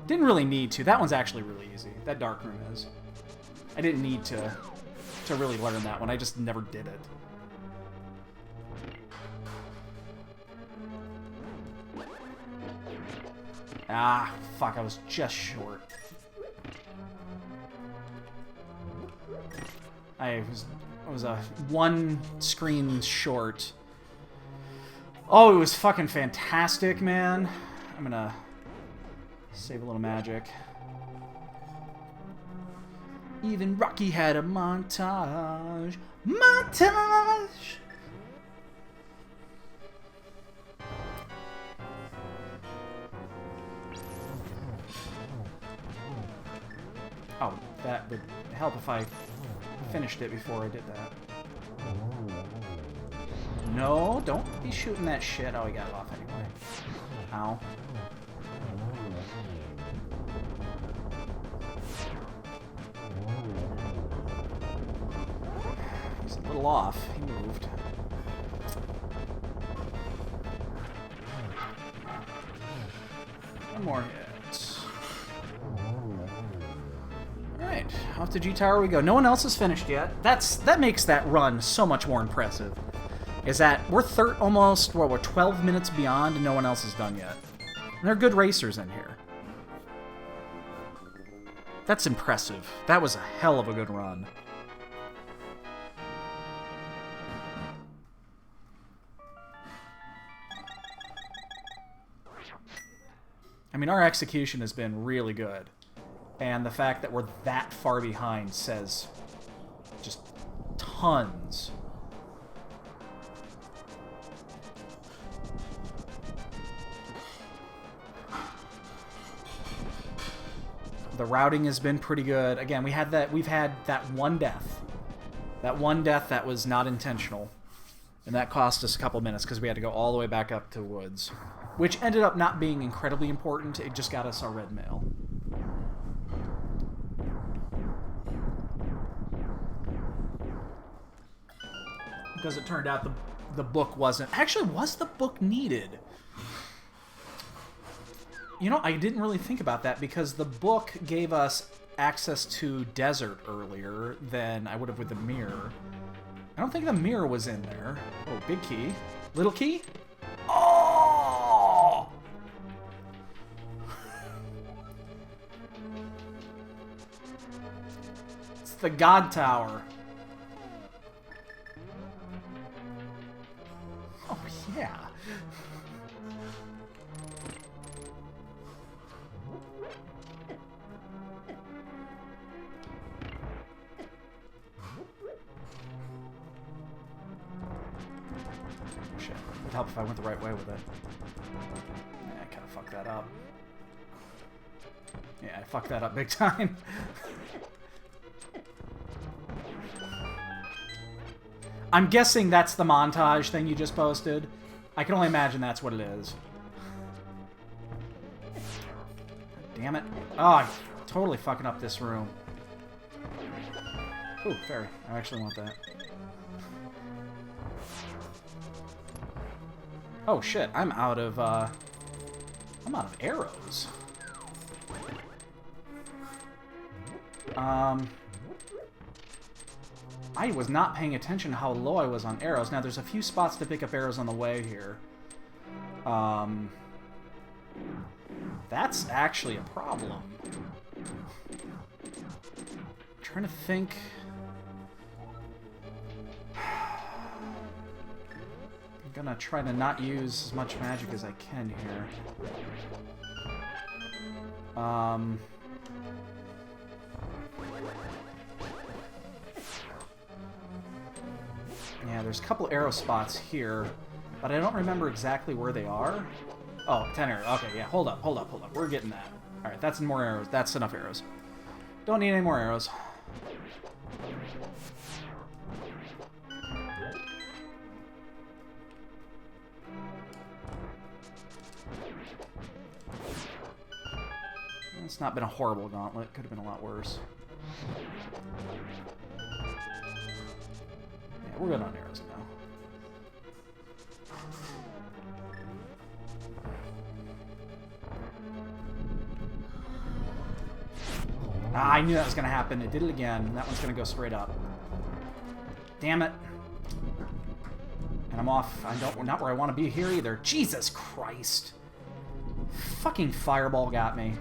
Didn't really need to. That one's actually really easy. That dark room is. I didn't need to really learn that one. I just never did it. Ah, fuck, I was just short. I was a 1 screen short. Oh, it was fucking fantastic, man. I'm gonna save a little magic. Even Rocky had a montage. Montage! Oh, that would help if I finished it before I did that. No, don't be shooting that shit. Oh, he got it off anyway. Ow. He's a little off. He moved. One more hit. Alright, off to G Tower we go. No one else has finished yet. That makes that run so much more impressive. Is that we're almost, we're 12 minutes beyond and no one else is done yet. And there are good racers in here. That's impressive. That was a hell of a good run. I mean, our execution has been really good. And the fact that we're that far behind says just tons. The routing has been pretty good. Again, we've had that one death. That one death that was not intentional. And that cost us a couple minutes because we had to go all the way back up to woods. Which ended up not being incredibly important. It just got us our red mail. Because it turned out the book wasn't... Actually, was the book needed? You know, I didn't really think about that because the book gave us access to desert earlier than I would have with the mirror. I don't think the mirror was in there. Oh, big key. Little key? Oh! It's the God Tower. Oh, yeah. Shit. It would help if I went the right way with it. Yeah, I kind of fucked that up. Yeah, I fucked that up big time. I'm guessing that's the montage thing you just posted. I can only imagine that's what it is. Damn it. Oh, I'm totally fucking up this room. Ooh, fairy. I actually want that. Oh shit, I'm out of arrows. I was not paying attention to how low I was on arrows. Now, there's a few spots to pick up arrows on the way here. That's actually a problem. I'm trying to think... I'm gonna try to not use as much magic as I can here. Yeah, there's a couple arrow spots here, but I don't remember exactly where they are. Oh, 10 arrows. Okay, yeah, hold up. We're getting that. Alright, that's more arrows. That's enough arrows. Don't need any more arrows. It's not been a horrible gauntlet. Could have been a lot worse. Yeah, we're good on arrows now. Ah, I knew that was going to happen. It did it again. That one's going to go straight up. Damn it. And I'm off. Not where I want to be here either. Jesus Christ. Fucking fireball got me.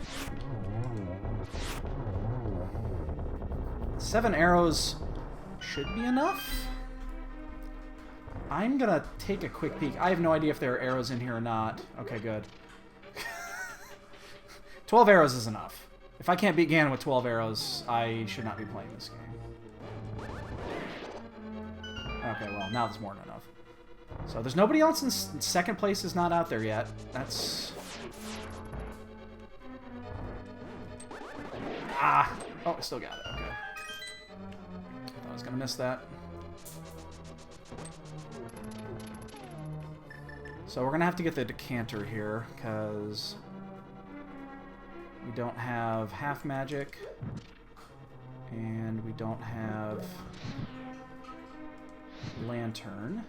7 arrows should be enough. I'm gonna take a quick peek. I have no idea if there are arrows in here or not. Okay, good. 12 arrows is enough. If I can't beat Ganon with 12 arrows, I should not be playing this game. Okay, well, now there's more than enough. So there's nobody else in second place is not out there yet. That's... Ah! Oh, I still got it. Okay. Thought I was gonna miss that. So we're gonna have to get the decanter here, because we don't have half magic, and we don't have lantern.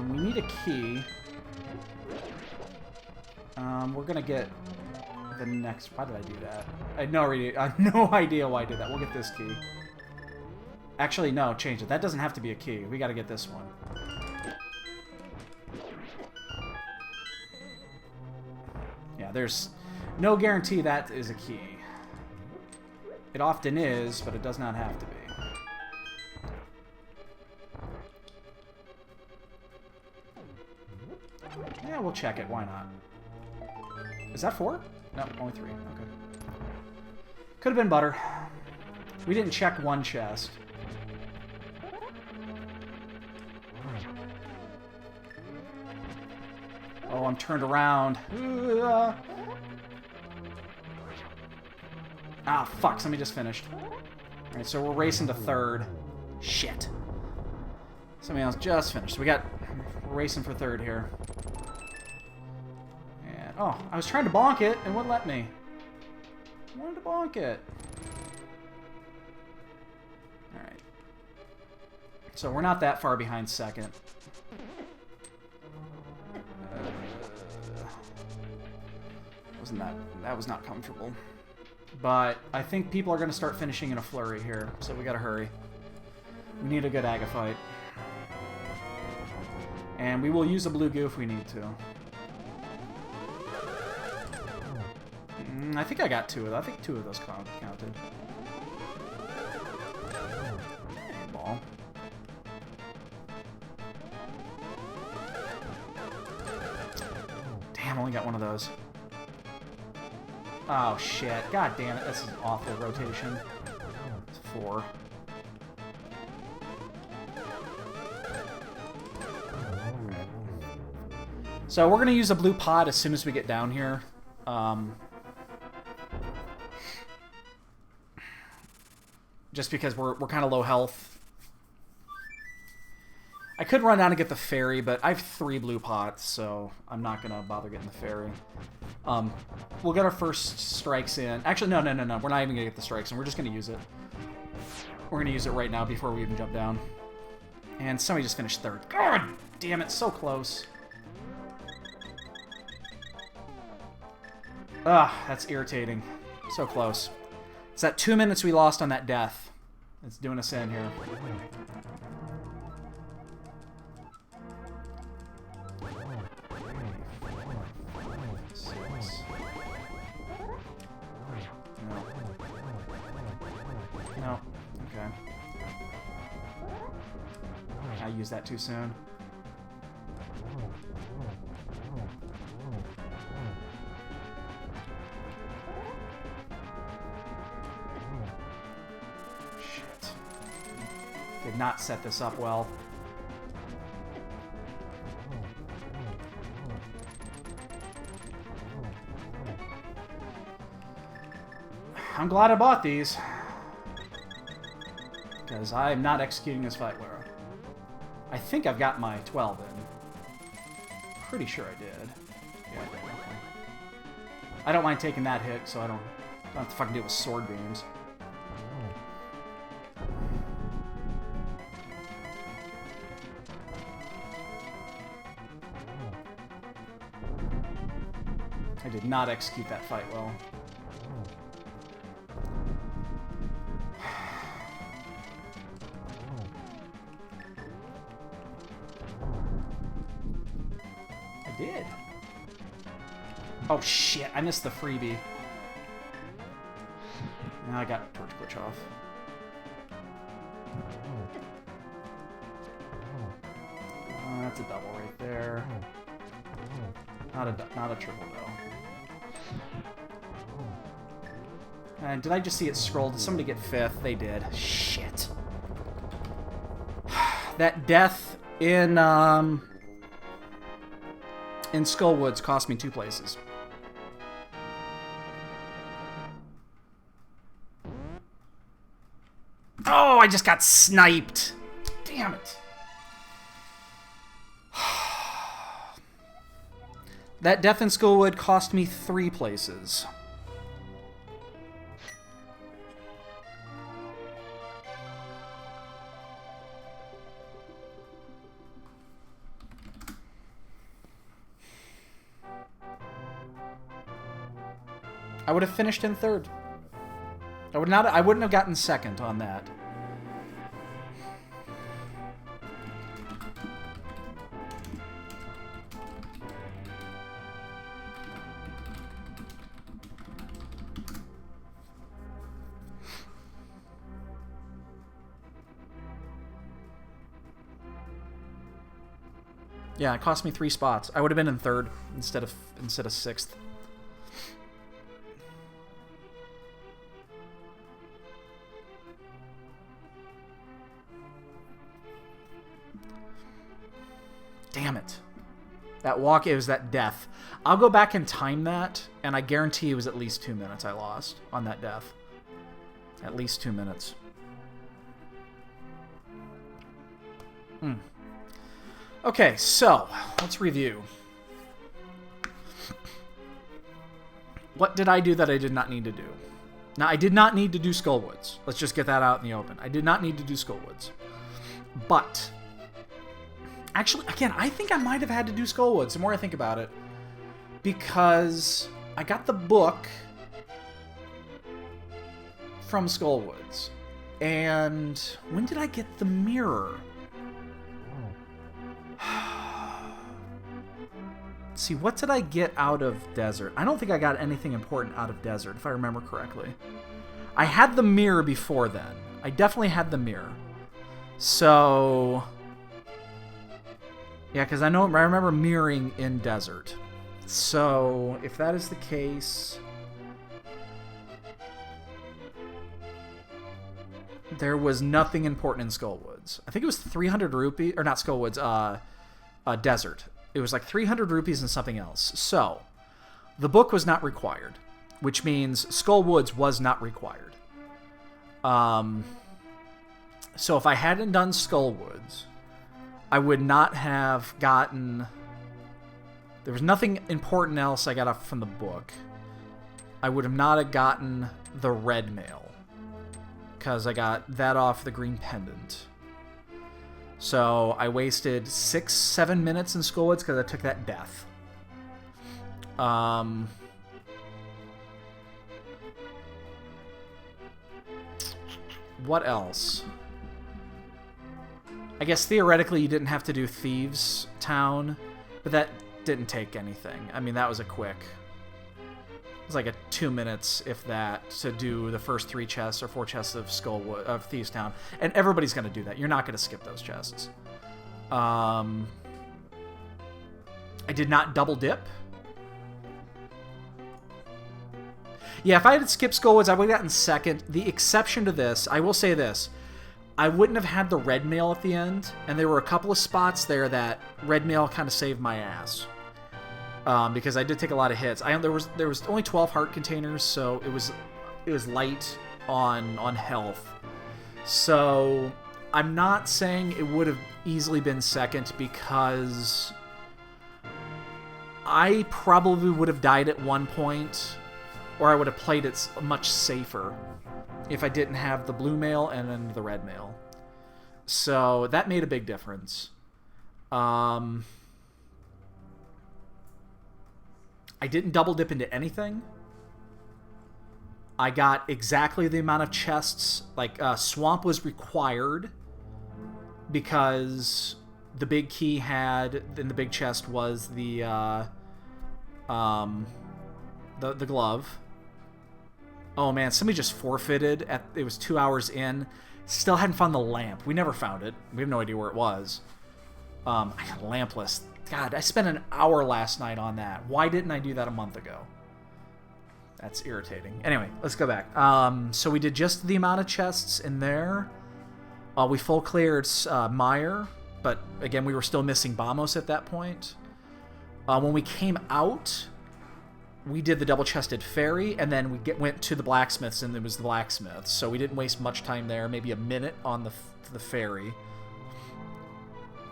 We need a key. We're gonna get the next... Why did I do that? I have no idea why I did that. We'll get this key. Actually, no, change it. That doesn't have to be a key. We gotta get this one. Yeah, there's no guarantee that is a key. It often is, but it does not have to be. Yeah, we'll check it. Why not? Is that 4? No, only 3. Okay. Could have been butter. We didn't check one chest. Oh, I'm turned around. Ah, fuck. Somebody just finished. Alright, so we're racing to 3rd. Shit. Somebody else just finished. We're racing for 3rd here. And, oh, I was trying to bonk it, and wouldn't let me. I wanted to bonk it. Alright. So we're not that far behind 2nd. That was not comfortable. But I think people are going to start finishing in a flurry here, so we gotta hurry. We need a good Aga fight. And we will use a blue goo if we need to. I think I got 2 of those. I think 2 of those counted. Ball. Damn, I only got 1 of those. Oh, shit. God damn it. This is an awful rotation. It's 4. So we're going to use a blue pod as soon as we get down here. Just because we're kind of low health. I could run down and get the fairy, but I have 3 blue pots, so I'm not going to bother getting the fairy. We'll get our first strikes in. Actually, no. We're not even going to get the strikes in. We're just going to use it. We're going to use it right now before we even jump down. And somebody just finished 3rd. God damn it, so close. Ugh, that's irritating. So close. It's that 2 minutes we lost on that death. It's doing us in here. No. Okay. I used that too soon. Shit. Did not set this up well. I'm glad I bought these. Because I'm not executing this fight well. I think I've got my 12 in. Pretty sure I did. Yeah, I did. Okay. I don't mind taking that hit, so I don't have to fucking deal with sword beams. I did not execute that fight well. Did. Oh shit, I missed the freebie. Now I got Torch Glitch off. That's a double right there. Not a triple though. And did I just see it scroll? Did somebody get 5th? They did. Shit. That death in Skullwoods cost me 2 places. Oh, I just got sniped. Damn it. That death in Skullwood cost me 3 places. I would have finished in 3rd. I wouldn't have gotten 2nd on that. Yeah, it cost me 3 spots. I would have been in 3rd instead of 6th. Damn it. That walk, it was that death. I'll go back and time that, and I guarantee it was at least 2 minutes I lost on that death. At least 2 minutes. Okay, so, let's review. What did I do that I did not need to do? Now, I did not need to do Skullwoods. Let's just get that out in the open. I did not need to do Skullwoods. But... actually, again, I think I might have had to do Skullwoods, the more I think about it. Because I got the book from Skullwoods. And when did I get the mirror? See, what did I get out of Desert? I don't think I got anything important out of Desert, if I remember correctly. I had the mirror before then. I definitely had the mirror. So... yeah, because I remember mirroring in Desert. So, if that is the case, There was nothing important in Skullwoods. I think it was 300 rupees, or not Skullwoods, Desert. It was like 300 rupees and something else. So, the book was not required, which means Skullwoods was not required. So if I hadn't done Skullwoods, I would not have gotten... There was nothing important else I got off from the book. I would have not have gotten the red mail, because I got that off the green pendant. So I wasted 6-7 minutes in Skullwoods because I took that death. What else? I guess theoretically you didn't have to do Thieves Town, but that didn't take anything. I mean, that was a quick... It was like a 2 minutes, if that, to do the first 3 chests or 4 chests of Thieves Town. And everybody's going to do that. You're not going to skip those chests. I did not double dip. Yeah, if I had skipped Skullwoods, I would have gotten second. The exception to this, I will say this. I wouldn't have had the red mail at the end, and there were a couple of spots there that red mail kind of saved my ass. Because I did take a lot of hits. There was only 12 heart containers, so it was light on health. So I'm not saying it would have easily been second, because I probably would have died at one point, or I would have played it much safer if I didn't have the blue mail and then the red mail. So that made a big difference. I didn't double dip into anything. I got exactly the amount of chests. Like, Swamp was required because the big key had, in the big chest was the glove. Oh man, somebody just forfeited. It was 2 hours in. Still hadn't found the lamp. We never found it. We have no idea where it was. I got lampless. God, I spent an hour last night on that. Why didn't I do that a month ago? That's irritating. Anyway, let's go back. So we did just the amount of chests in there. We full cleared Meyer, but again, we were still missing Bamos at that point. When we came out, we did the double-chested ferry, and then we went to the blacksmiths, and it was the blacksmiths. So we didn't waste much time there, maybe a minute on the ferry.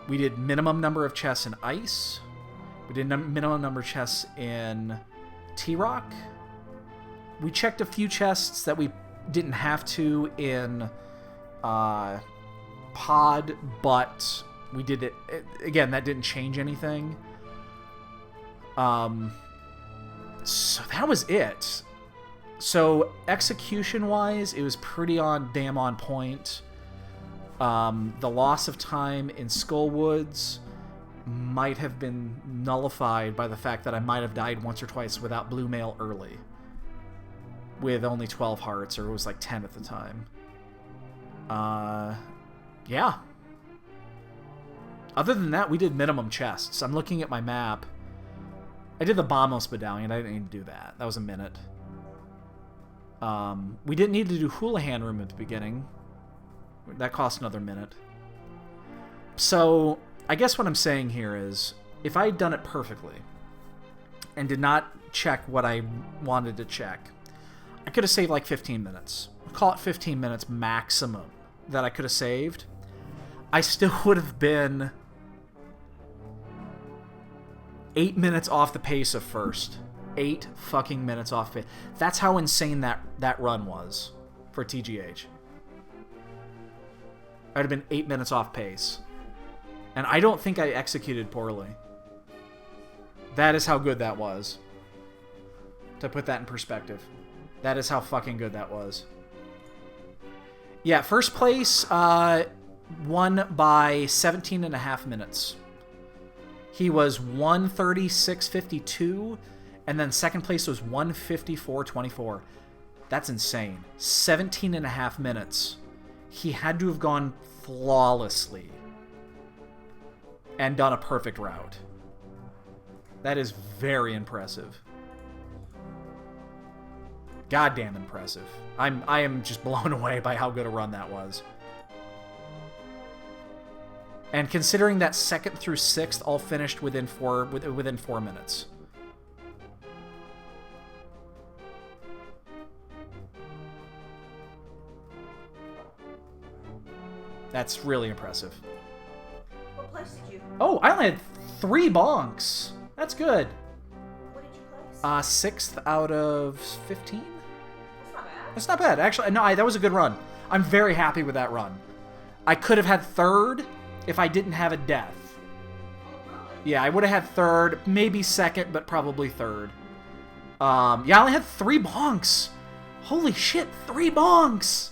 We did minimum number of chests in ice. We did minimum number of chests in T-Rock. We checked a few chests that we didn't have to in Pod, but we did it. Again, that didn't change anything. So that was it. So execution-wise, it was pretty damn on point. The loss of time in Skullwoods might have been nullified by the fact that I might have died once or twice without blue mail early. With only 12 hearts, or it was like 10 at the time. Yeah. Other than that, we did minimum chests. I'm looking at my map. I did the Bamos medallion. I didn't need to do that. That was a minute. We didn't need to do Houlihan room at the beginning. That cost another minute. So, I guess what I'm saying here is, if I had done it perfectly, and did not check what I wanted to check, I could have saved like 15 minutes. I'll call it 15 minutes maximum that I could have saved. I still would have been 8 minutes off the pace of first. 8 fucking minutes off pace. That's how insane that run was for TGH. I'd have been 8 minutes off pace. And I don't think I executed poorly. That is how good that was. To put that in perspective. That is how fucking good that was. Yeah, first place won by 17.5 minutes. He was 136.52, and then second place was 154.24. That's insane. 17.5 minutes. He had to have gone flawlessly and done a perfect route. That is very impressive. Goddamn impressive. I am just blown away by how good a run that was. And considering that 2nd through 6th all finished within 4 minutes. That's really impressive. What place did you? Oh, I only had 3 bonks. That's good. What did you place? 6th out of 15? That's not bad. That's not bad. Actually, no, that was a good run. I'm very happy with that run. I could have had 3rd if I didn't have a death. Yeah, I would have had 3rd, maybe 2nd, but probably 3rd. Yeah, I only had 3 bonks. Holy shit, 3 bonks!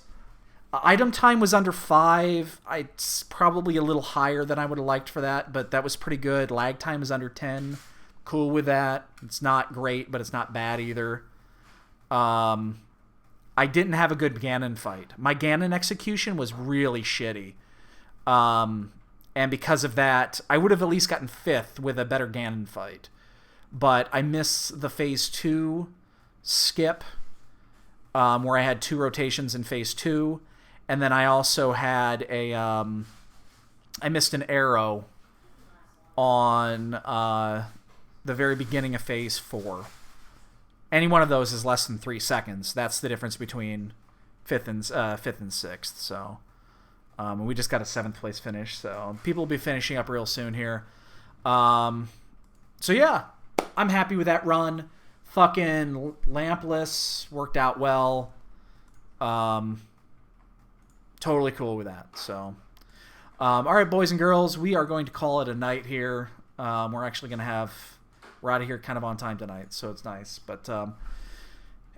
Item time was under 5. It's probably a little higher than I would have liked for that, but that was pretty good. Lag time is under 10. Cool with that. It's not great, but it's not bad either. I didn't have a good Ganon fight. My Ganon execution was really shitty. And because of that, I would have at least gotten 5th with a better Ganon fight. But I miss the Phase 2 skip, where I had 2 rotations in Phase 2. And then I also had a... I missed an arrow on the very beginning of Phase 4. Any one of those is less than 3 seconds. That's the difference between 5th and 6th. So we just got a 7th place finish. So people will be finishing up real soon here. So yeah, I'm happy with that run. Fucking lampless worked out well. Totally cool with that. So all right, boys and girls, we are going to call it a night here. We're actually going to have... We're out of here kind of on time tonight, so it's nice. But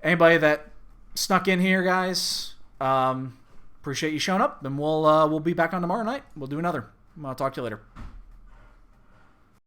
anybody that snuck in here, guys, appreciate you showing up, and we'll be back on tomorrow night. We'll do another. I'll talk to you later.